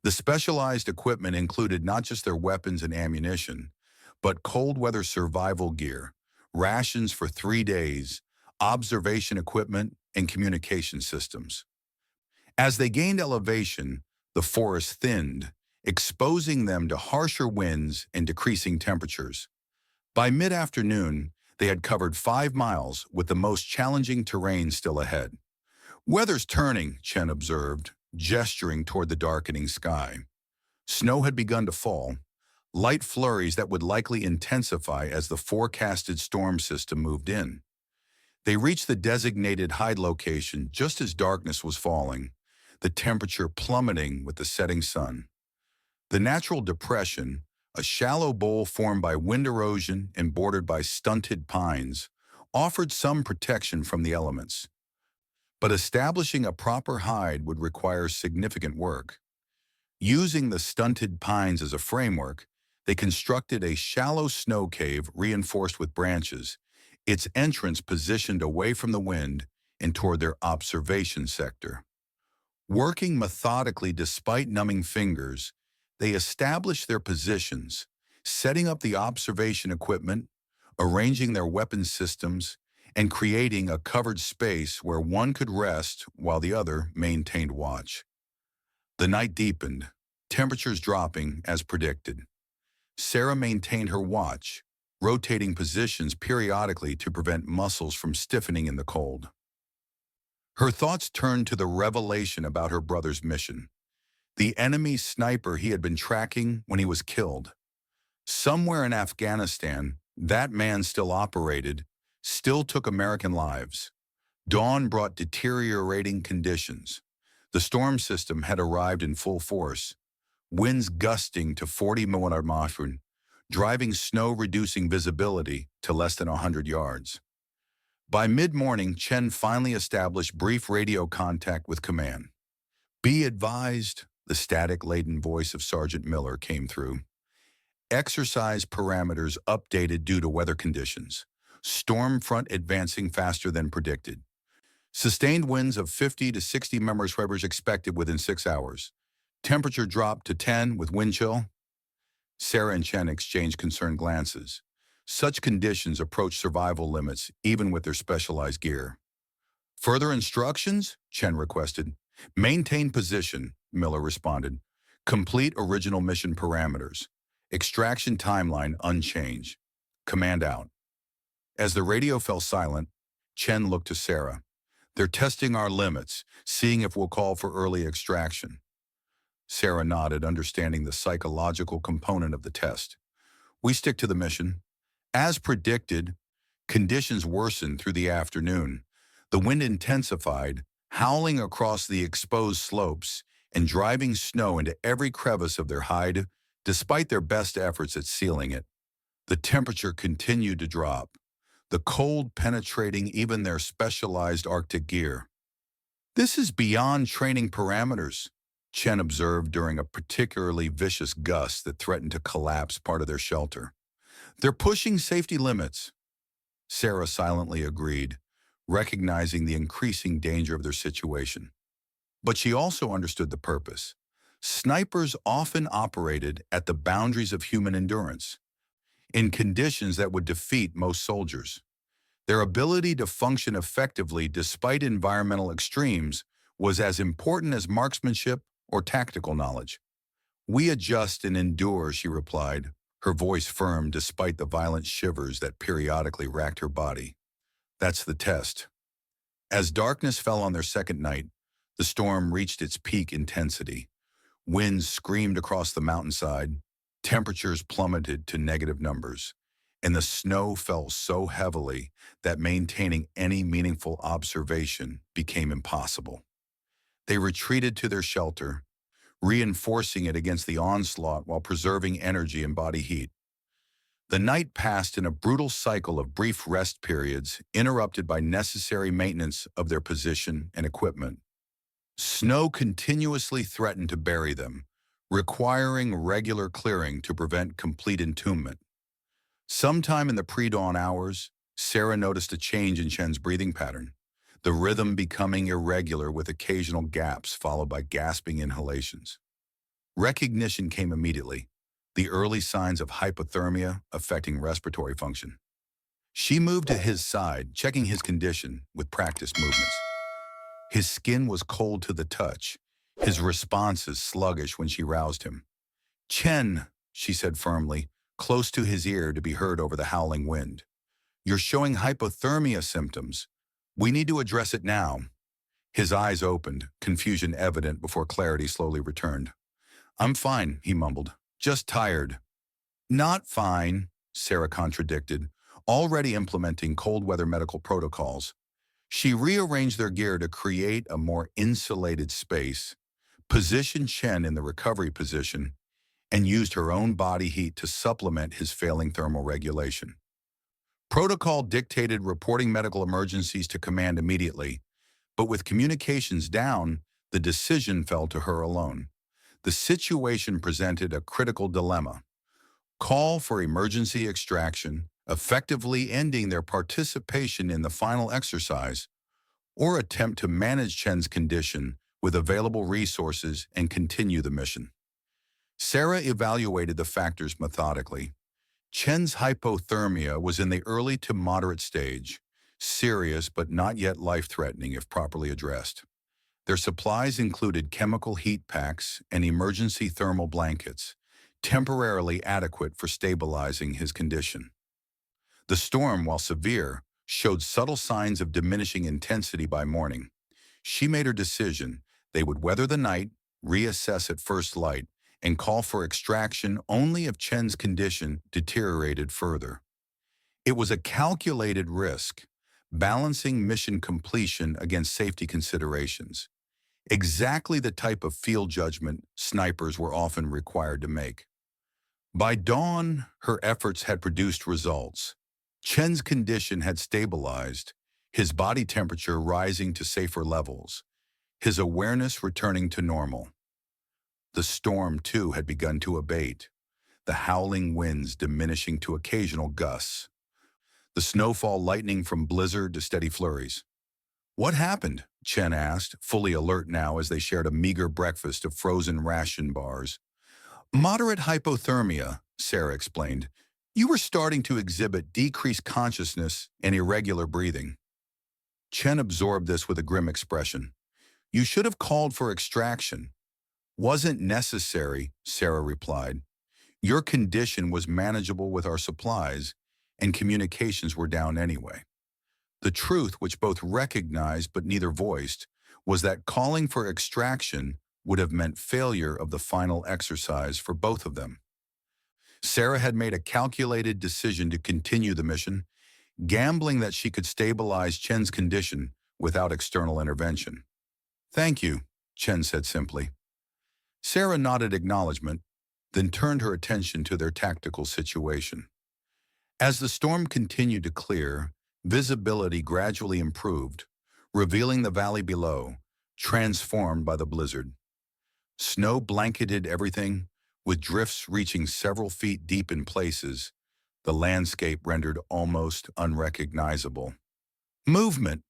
The specialized equipment included not just their weapons and ammunition, but cold weather survival gear, rations for 3 days, observation equipment, and communication systems. As they gained elevation, the forest thinned, exposing them to harsher winds and decreasing temperatures. By mid-afternoon, they had covered 5 miles with the most challenging terrain still ahead. "Weather's turning," Chen observed, gesturing toward the darkening sky. Snow had begun to fall, light flurries that would likely intensify as the forecasted storm system moved in. They reached the designated hide location just as darkness was falling, the temperature plummeting with the setting sun. The natural depression, a shallow bowl formed by wind erosion and bordered by stunted pines, offered some protection from the elements. But establishing a proper hide would require significant work. Using the stunted pines as a framework, they constructed a shallow snow cave reinforced with branches, its entrance positioned away from the wind and toward their observation sector. Working methodically despite numbing fingers, they established their positions, setting up the observation equipment, arranging their weapon systems, and creating a covered space where one could rest while the other maintained watch. The night deepened, temperatures dropping as predicted. Sarah maintained her watch, rotating positions periodically to prevent muscles from stiffening in the cold. Her thoughts turned to the revelation about her brother's mission. The enemy sniper he had been tracking when he was killed. Somewhere in Afghanistan, that man still operated, still took American lives. Dawn brought deteriorating conditions. The storm system had arrived in full force, winds gusting to 40 mph, driving snow reducing visibility to less than 100 yards. By mid-morning, Chen finally established brief radio contact with command. "Be advised," the static-laden voice of Sergeant Miller came through. "Exercise parameters updated due to weather conditions. Storm front advancing faster than predicted. Sustained winds of 50 to 60 mph expected within 6 hours. Temperature dropped to 10 with wind chill." Sarah and Chen exchanged concerned glances. Such conditions approach survival limits even with their specialized gear. "Further instructions?" Chen requested. "Maintain position," Miller responded. "Complete original mission parameters. Extraction timeline unchanged. Command out." As the radio fell silent, Chen looked to Sarah. "They're testing our limits, seeing if we'll call for early extraction." Sarah nodded, understanding the psychological component of the test. "We stick to the mission." As predicted, conditions worsened through the afternoon. The wind intensified, howling across the exposed slopes and driving snow into every crevice of their hide, despite their best efforts at sealing it. The temperature continued to drop, the cold penetrating even their specialized Arctic gear. "This is beyond training parameters," Chen observed during a particularly vicious gust that threatened to collapse part of their shelter. "They're pushing safety limits." Sarah silently agreed, recognizing the increasing danger of their situation. But she also understood the purpose. Snipers often operated at the boundaries of human endurance, in conditions that would defeat most soldiers. Their ability to function effectively despite environmental extremes was as important as marksmanship or tactical knowledge. "We adjust and endure," she replied, her voice firm despite the violent shivers that periodically racked her body. "That's the test." As darkness fell on their second night, the storm reached its peak intensity. Winds screamed across the mountainside, temperatures plummeted to negative numbers, and the snow fell so heavily that maintaining any meaningful observation became impossible. They retreated to their shelter, reinforcing it against the onslaught while preserving energy and body heat. The night passed in a brutal cycle of brief rest periods, interrupted by necessary maintenance of their position and equipment. Snow continuously threatened to bury them, requiring regular clearing to prevent complete entombment. Sometime in the pre-dawn hours, Sarah noticed a change in Chen's breathing pattern, the rhythm becoming irregular with occasional gaps followed by gasping inhalations. Recognition came immediately, the early signs of hypothermia affecting respiratory function. She moved to his side, checking his condition with practiced movements. His skin was cold to the touch, his responses sluggish when she roused him. "Chen," she said firmly, close to his ear to be heard over the howling wind. "You're showing hypothermia symptoms. We need to address it now." His eyes opened, confusion evident before clarity slowly returned. "I'm fine," he mumbled. "Just tired." "Not fine," Sarah contradicted, already implementing cold weather medical protocols. She rearranged their gear to create a more insulated space, positioned Chen in the recovery position, and used her own body heat to supplement his failing thermal regulation. Protocol dictated reporting medical emergencies to command immediately, but with communications down, the decision fell to her alone. The situation presented a critical dilemma. Call for emergency extraction, effectively ending their participation in the final exercise, or attempt to manage Chen's condition with available resources and continue the mission. Sarah evaluated the factors methodically. Chen's hypothermia was in the early to moderate stage, serious but not yet life-threatening if properly addressed. Their supplies included chemical heat packs and emergency thermal blankets, temporarily adequate for stabilizing his condition. The storm, while severe, showed subtle signs of diminishing intensity by morning. She made her decision. They would weather the night, reassess at first light, and call for extraction only if Chen's condition deteriorated further. It was a calculated risk, balancing mission completion against safety considerations. Exactly the type of field judgment snipers were often required to make. By dawn, her efforts had produced results. Chen's condition had stabilized, his body temperature rising to safer levels, his awareness returning to normal. The storm, too, had begun to abate, the howling winds diminishing to occasional gusts, the snowfall lightening from blizzard to steady flurries. "What happened?" Chen asked, fully alert now as they shared a meager breakfast of frozen ration bars. "Moderate hypothermia," Sarah explained. "You were starting to exhibit decreased consciousness and irregular breathing." Chen absorbed this with a grim expression. "You should have called for extraction." "Wasn't necessary," Sarah replied. "Your condition was manageable with our supplies, and communications were down anyway." The truth, which both recognized but neither voiced, was that calling for extraction would have meant failure of the final exercise for both of them. Sarah had made a calculated decision to continue the mission, gambling that she could stabilize Chen's condition without external intervention. "Thank you," Chen said simply. Sarah nodded acknowledgement, then turned her attention to their tactical situation. As the storm continued to clear, visibility gradually improved, revealing the valley below, transformed by the blizzard. Snow blanketed everything, with drifts reaching several feet deep in places, the landscape rendered almost unrecognizable. "Movement,"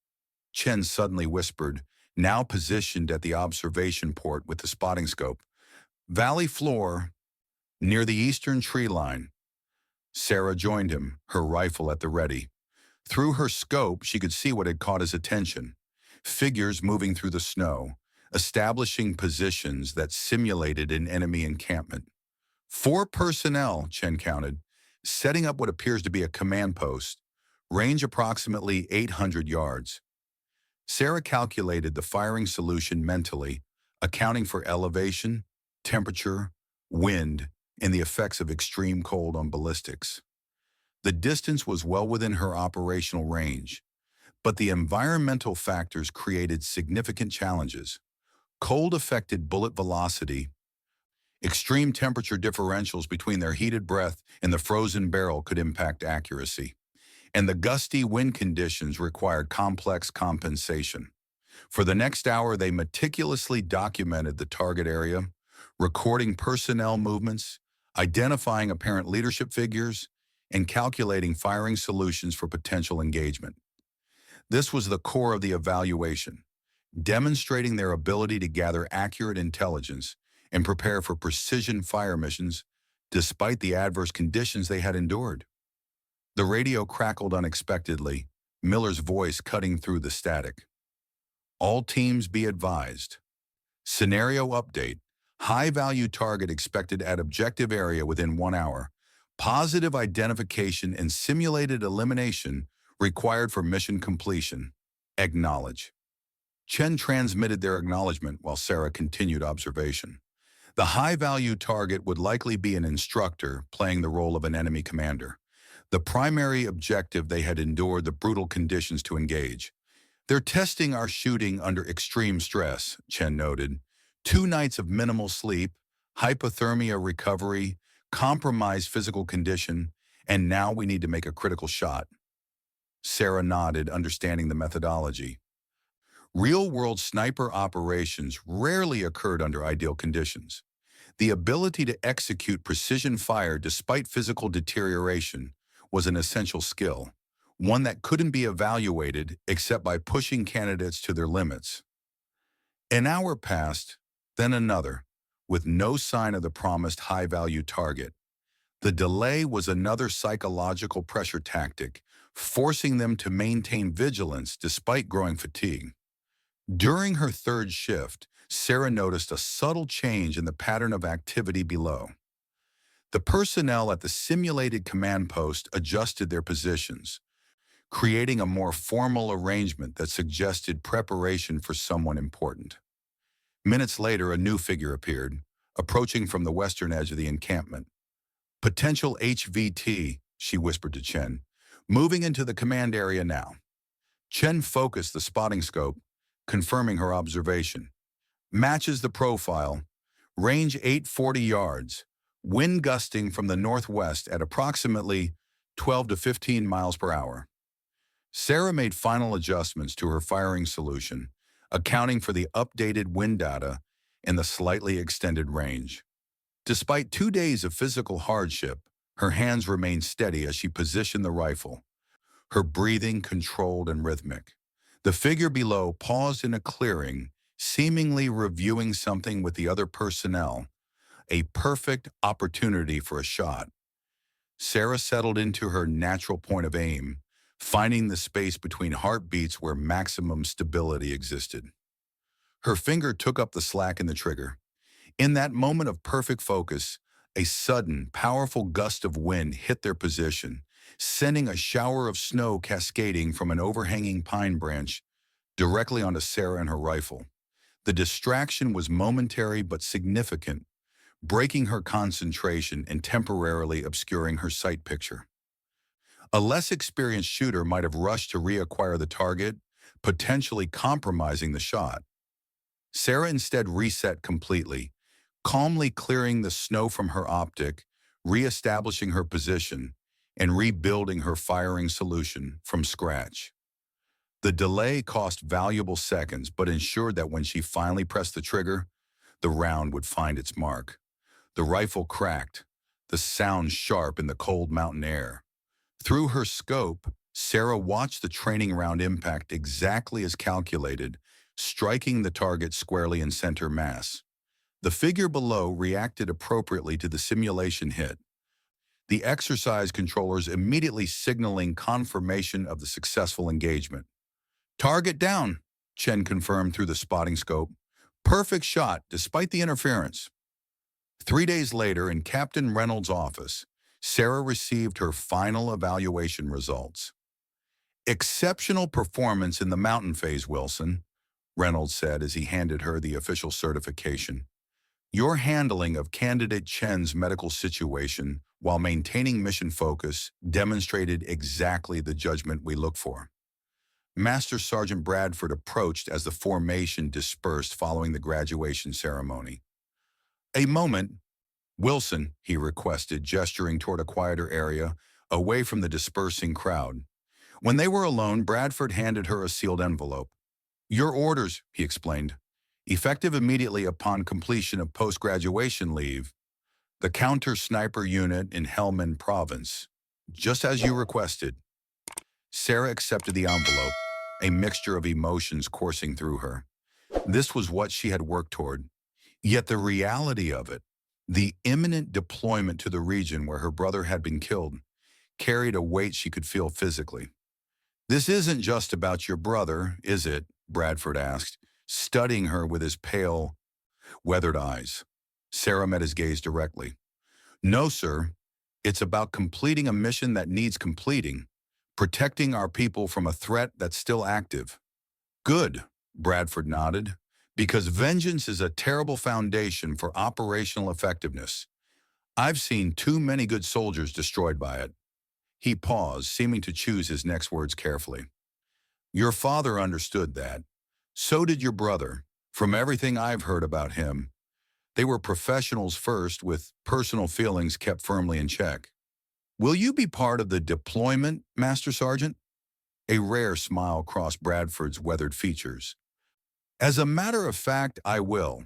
Chen suddenly whispered, now positioned at the observation port with the spotting scope. "Valley floor, near the eastern tree line." Sarah joined him, her rifle at the ready. Through her scope, she could see what had caught his attention. Figures moving through the snow, establishing positions that simulated an enemy encampment. 4 personnel, Chen counted, setting up what appears to be a command post, range approximately 800 yards. Sarah calculated the firing solution mentally, accounting for elevation, temperature, wind, and the effects of extreme cold on ballistics. The distance was well within her operational range, but the environmental factors created significant challenges. Cold affected bullet velocity. Extreme temperature differentials between their heated breath and the frozen barrel could impact accuracy. And the gusty wind conditions required complex compensation. For the next hour, they meticulously documented the target area, recording personnel movements, identifying apparent leadership figures, and calculating firing solutions for potential engagement. This was the core of the evaluation, demonstrating their ability to gather accurate intelligence and prepare for precision fire missions despite the adverse conditions they had endured. The radio crackled unexpectedly, Miller's voice cutting through the static. All teams be advised. Scenario update. High-value target expected at objective area within 1 hour. Positive identification and simulated elimination required for mission completion. Acknowledge. Chen transmitted their acknowledgement while Sarah continued observation. The high-value target would likely be an instructor playing the role of an enemy commander. The primary objective they had endured the brutal conditions to engage. They're testing our shooting under extreme stress, Chen noted. 2 nights of minimal sleep, hypothermia recovery, compromised physical condition, and now we need to make a critical shot. Sarah nodded, understanding the methodology. Real-world sniper operations rarely occurred under ideal conditions. The ability to execute precision fire despite physical deterioration was an essential skill, one that couldn't be evaluated except by pushing candidates to their limits. An hour passed, then another, with no sign of the promised high-value target. The delay was another psychological pressure tactic, forcing them to maintain vigilance despite growing fatigue. During her third shift, Sarah noticed a subtle change in the pattern of activity below. The personnel at the simulated command post adjusted their positions, creating a more formal arrangement that suggested preparation for someone important. Minutes later, a new figure appeared, approaching from the western edge of the encampment. "Potential HVT," she whispered to Chen, "moving into the command area now." Chen focused the spotting scope, confirming her observation. "Matches the profile. Range 840 yards. Wind gusting from the northwest at approximately 12 to 15 miles per hour." Sarah made final adjustments to her firing solution, accounting for the updated wind data and the slightly extended range. Despite 2 days of physical hardship, her hands remained steady as she positioned the rifle, her breathing controlled and rhythmic. The figure below paused in a clearing, seemingly reviewing something with the other personnel, a perfect opportunity for a shot. Sarah settled into her natural point of aim, finding the space between heartbeats where maximum stability existed. Her finger took up the slack in the trigger. In that moment of perfect focus, a sudden, powerful gust of wind hit their position, sending a shower of snow cascading from an overhanging pine branch directly onto Sarah and her rifle. The distraction was momentary but significant, breaking her concentration and temporarily obscuring her sight picture. A less experienced shooter might have rushed to reacquire the target, potentially compromising the shot. Sarah instead reset completely, calmly clearing the snow from her optic, reestablishing her position, and rebuilding her firing solution from scratch. The delay cost valuable seconds, but ensured that when she finally pressed the trigger, the round would find its mark. The rifle cracked, the sound sharp in the cold mountain air. Through her scope, Sarah watched the training round impact exactly as calculated, striking the target squarely in center mass. The figure below reacted appropriately to the simulation hit, the exercise controllers immediately signaling confirmation of the successful engagement. "Target down," Chen confirmed through the spotting scope. "Perfect shot, despite the interference." 3 days later, in Captain Reynolds' office, Sarah received her final evaluation results. "Exceptional performance in the mountain phase, Wilson," Reynolds said as he handed her the official certification. "Your handling of candidate Chen's medical situation while maintaining mission focus demonstrated exactly the judgment we look for." Master Sergeant Bradford approached as the formation dispersed following the graduation ceremony. "A moment, Wilson," he requested, gesturing toward a quieter area, away from the dispersing crowd. When they were alone, Bradford handed her a sealed envelope. "Your orders," he explained. "Effective immediately upon completion of post-graduation leave, the counter-sniper unit in Helmand Province, just as you requested." Sarah accepted the envelope, a mixture of emotions coursing through her. This was what she had worked toward. Yet the reality of it, the imminent deployment to the region where her brother had been killed, carried a weight she could feel physically. "This isn't just about your brother, is it?" Bradford asked, studying her with his pale, weathered eyes. Sarah met his gaze directly. No, sir. It's about completing a mission that needs completing, protecting our people from a threat that's still active. Good, Bradford nodded, because vengeance is a terrible foundation for operational effectiveness. I've seen too many good soldiers destroyed by it. He paused, seeming to choose his next words carefully. Your father understood that. So did your brother. From everything I've heard about him, they were professionals first, with personal feelings kept firmly in check. Will you be part of the deployment, Master Sergeant? A rare smile crossed Bradford's weathered features. As a matter of fact, I will.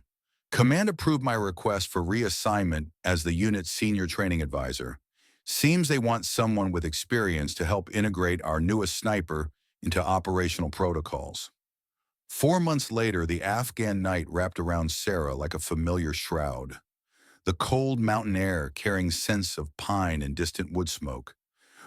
Command approved my request for reassignment as the unit's senior training advisor. Seems they want someone with experience to help integrate our newest sniper into operational protocols. 4 months later, the Afghan night wrapped around Sarah like a familiar shroud. The cold mountain air carrying scents of pine and distant wood smoke.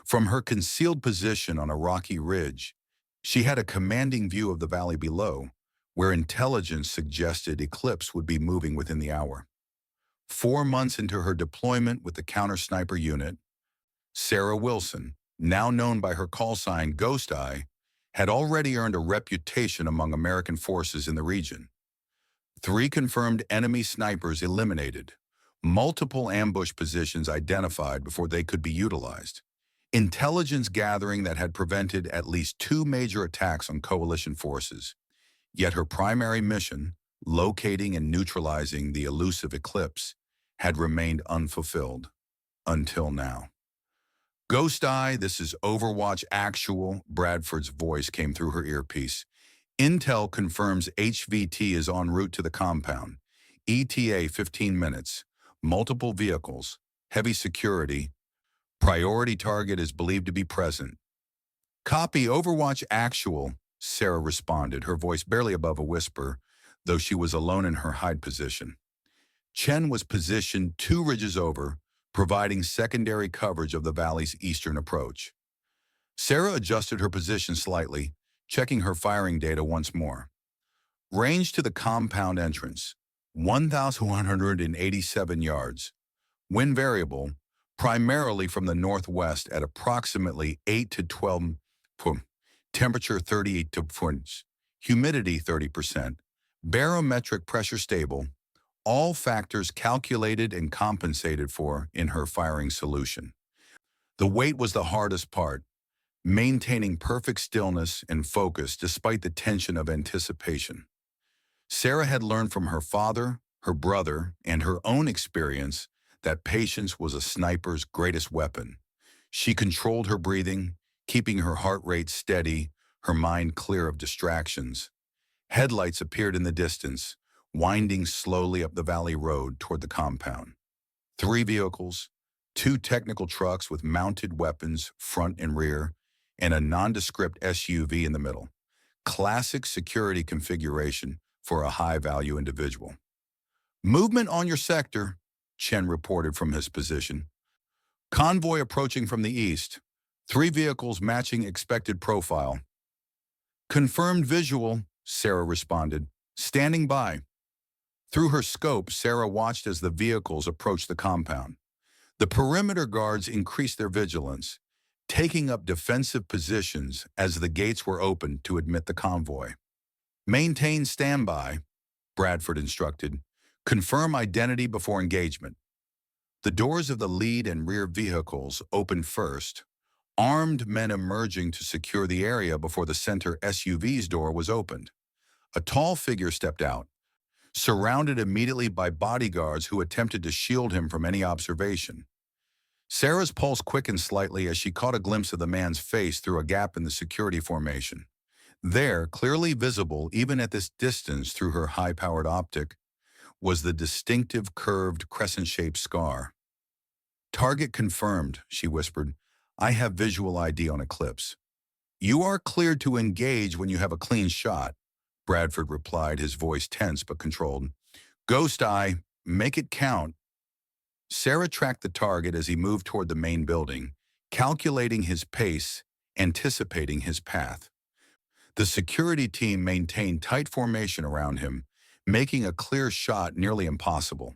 From her concealed position on a rocky ridge, she had a commanding view of the valley below, where intelligence suggested Eclipse would be moving within the hour. 4 months into her deployment with the counter-sniper unit, Sarah Wilson, now known by her call sign Ghost Eye, had already earned a reputation among American forces in the region. 3 confirmed enemy snipers eliminated, multiple ambush positions identified before they could be utilized, intelligence gathering that had prevented at least 2 major attacks on coalition forces. Yet her primary mission, locating and neutralizing the elusive Eclipse, had remained unfulfilled until now. Ghost Eye, this is Overwatch Actual, Bradford's voice came through her earpiece. Intel confirms HVT is en route to the compound. ETA 15 minutes. Multiple vehicles. Heavy security. Priority target is believed to be present. Copy Overwatch Actual, Sarah responded, her voice barely above a whisper, though she was alone in her hide position. Chen was positioned 2 ridges over, providing secondary coverage of the valley's eastern approach. Sarah adjusted her position slightly, checking her firing data once more. Range to the compound entrance, 1,187 yards. Wind variable, primarily from the northwest at approximately 8 to 12 temperature 38 to points, humidity 30%, barometric pressure stable, all factors calculated and compensated for in her firing solution. The wait was the hardest part, maintaining perfect stillness and focus despite the tension of anticipation. Sarah had learned from her father, her brother, and her own experience that patience was a sniper's greatest weapon. She controlled her breathing, keeping her heart rate steady, her mind clear of distractions. Headlights appeared in the distance, winding slowly up the valley road toward the compound. 3 vehicles, 2 technical trucks with mounted weapons front and rear, and a nondescript SUV in the middle. Classic security configuration for a high-value individual. Movement on your sector, Chen reported from his position. Convoy approaching from the east. 3 vehicles matching expected profile. Confirmed visual, Sarah responded. Standing by. Through her scope, Sarah watched as the vehicles approached the compound. The perimeter guards increased their vigilance, taking up defensive positions as the gates were opened to admit the convoy. Maintain standby, Bradford instructed. Confirm identity before engagement. The doors of the lead and rear vehicles opened first, armed men emerging to secure the area before the center SUV's door was opened. A tall figure stepped out, surrounded immediately by bodyguards who attempted to shield him from any observation. Sarah's pulse quickened slightly as she caught a glimpse of the man's face through a gap in the security formation. There, clearly visible even at this distance through her high-powered optic, was the distinctive curved crescent-shaped scar. Target confirmed, she whispered. I have visual ID on Eclipse. You are cleared to engage when you have a clean shot, Bradford replied, his voice tense but controlled. Ghost Eye, make it count. Sarah tracked the target as he moved toward the main building, calculating his pace, anticipating his path. The security team maintained tight formation around him, making a clear shot nearly impossible.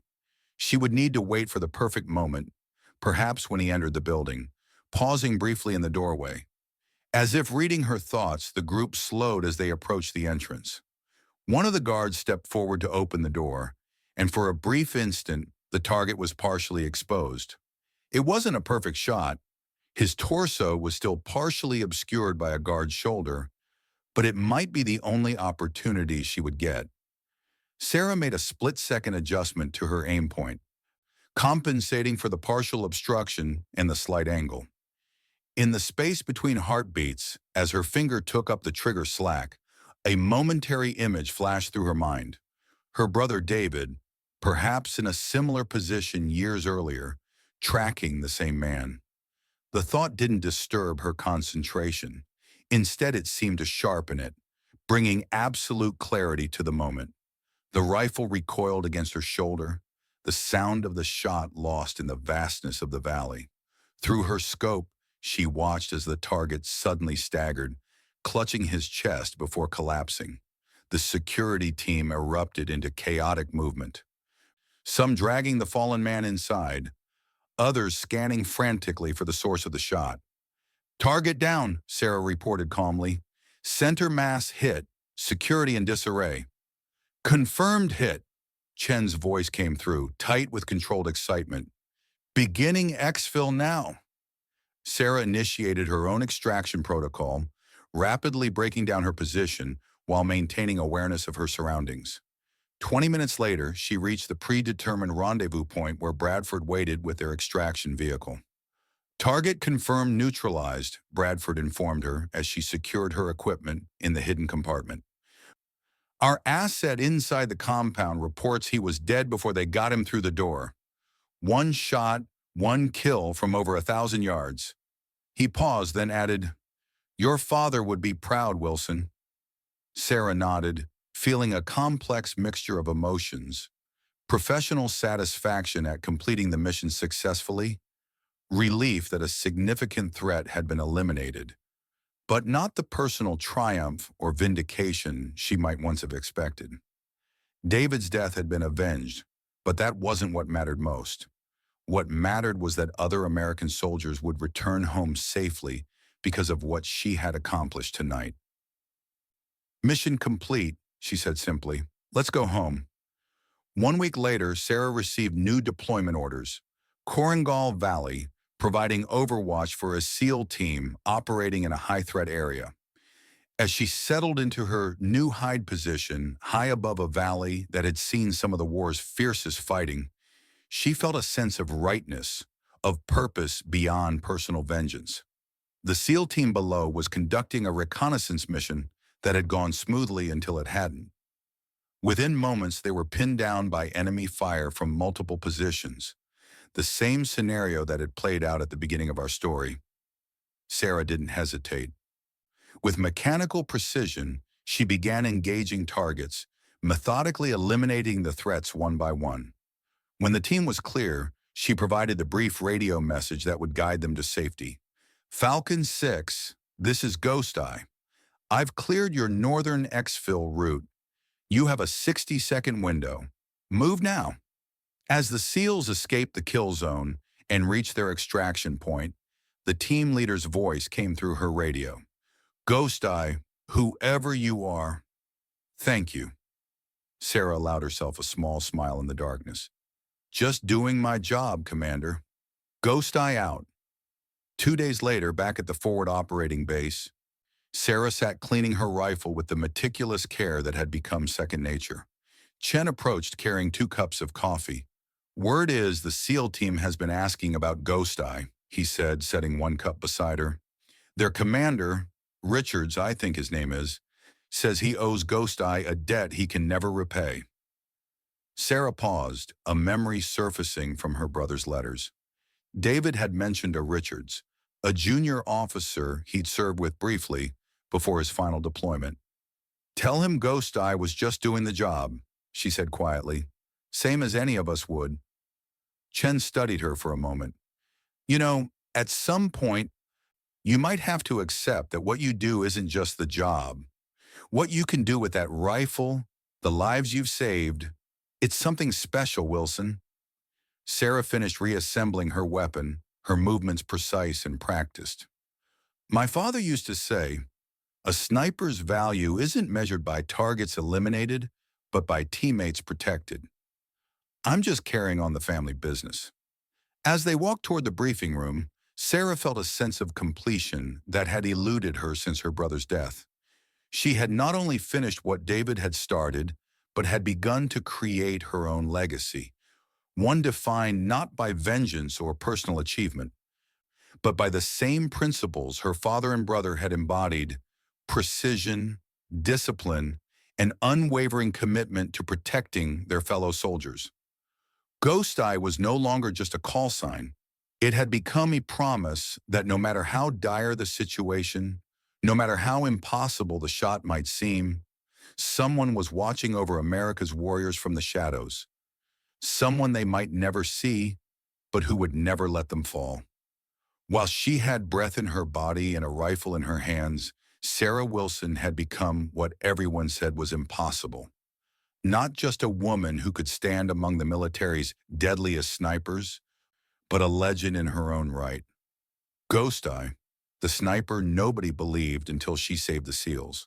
She would need to wait for the perfect moment, perhaps when he entered the building, pausing briefly in the doorway. As if reading her thoughts, the group slowed as they approached the entrance. One of the guards stepped forward to open the door, and for a brief instant, the target was partially exposed. It wasn't a perfect shot. His torso was still partially obscured by a guard's shoulder, but it might be the only opportunity she would get. Sarah made a split-second adjustment to her aim point, compensating for the partial obstruction and the slight angle. In the space between heartbeats, as her finger took up the trigger slack, a momentary image flashed through her mind. Her brother David, perhaps in a similar position years earlier, tracking the same man. The thought didn't disturb her concentration. Instead, it seemed to sharpen it, bringing absolute clarity to the moment. The rifle recoiled against her shoulder, the sound of the shot lost in the vastness of the valley. Through her scope, she watched as the target suddenly staggered, clutching his chest before collapsing. The security team erupted into chaotic movement, some dragging the fallen man inside, others scanning frantically for the source of the shot. "Target down," Sarah reported calmly. "Center mass hit, security in disarray." "Confirmed hit," Chen's voice came through, tight with controlled excitement. "Beginning exfil now." Sarah initiated her own extraction protocol, rapidly breaking down her position while maintaining awareness of her surroundings. 20 minutes later, she reached the predetermined rendezvous point where Bradford waited with their extraction vehicle. "Target confirmed neutralized," Bradford informed her as she secured her equipment in the hidden compartment. "Our asset inside the compound reports he was dead before they got him through the door. One shot, one kill from over 1,000 yards." He paused, then added, "Your father would be proud, Wilson." Sarah nodded, feeling a complex mixture of emotions: professional satisfaction at completing the mission successfully, relief that a significant threat had been eliminated, but not the personal triumph or vindication she might once have expected. David's death had been avenged, but that wasn't what mattered most. What mattered was that other American soldiers would return home safely because of what she had accomplished tonight. "Mission complete," she said simply. "Let's go home." 1 week later, Sarah received new deployment orders. Korengal Valley, providing overwatch for a SEAL team operating in a high-threat area. As she settled into her new hide position high above a valley that had seen some of the war's fiercest fighting, she felt a sense of rightness, of purpose beyond personal vengeance. The SEAL team below was conducting a reconnaissance mission that had gone smoothly until it hadn't. Within moments, they were pinned down by enemy fire from multiple positions, the same scenario that had played out at the beginning of our story. Sarah didn't hesitate. With mechanical precision, she began engaging targets, methodically eliminating the threats one by one. When the team was clear, she provided the brief radio message that would guide them to safety. "Falcon 6, this is Ghost Eye. I've cleared your northern exfil route. You have a 60-second window. Move now." As the SEALs escaped the kill zone and reached their extraction point, the team leader's voice came through her radio. "Ghost Eye, whoever you are, thank you." Sarah allowed herself a small smile in the darkness. "Just doing my job, Commander." Ghost Eye out. 2 days later, back at the forward operating base, Sarah sat cleaning her rifle with the meticulous care that had become second nature. Chen approached carrying 2 cups of coffee. "Word is the SEAL team has been asking about Ghost Eye," he said, setting 1 cup beside her. "Their commander, Richards, I think his name is, says he owes Ghost Eye a debt he can never repay." Sarah paused, a memory surfacing from her brother's letters. David had mentioned a Richards, a junior officer he'd served with briefly before his final deployment. "Tell him Ghost Eye was just doing the job," she said quietly. "Same as any of us would." Chen studied her for a moment. "You know, at some point, you might have to accept that what you do isn't just the job. What you can do with that rifle, the lives you've saved, it's something special, Wilson. Sarah finished reassembling her weapon, her movements precise and practiced. My father used to say, a sniper's value isn't measured by targets eliminated, but by teammates protected. I'm just carrying on the family business. As they walked toward the briefing room, Sarah felt a sense of completion that had eluded her since her brother's death. She had not only finished what David had started, but had begun to create her own legacy, one defined not by vengeance or personal achievement, but by the same principles her father and brother had embodied: precision, discipline, and unwavering commitment to protecting their fellow soldiers. Ghost Eye was no longer just a call sign. It had become a promise that no matter how dire the situation, no matter how impossible the shot might seem, someone was watching over America's warriors from the shadows, someone they might never see, but who would never let them fall. While she had breath in her body and a rifle in her hands, Sarah Wilson had become what everyone said was impossible. Not just a woman who could stand among the military's deadliest snipers, but a legend in her own right. Ghost Eye, the sniper nobody believed until she saved the SEALs.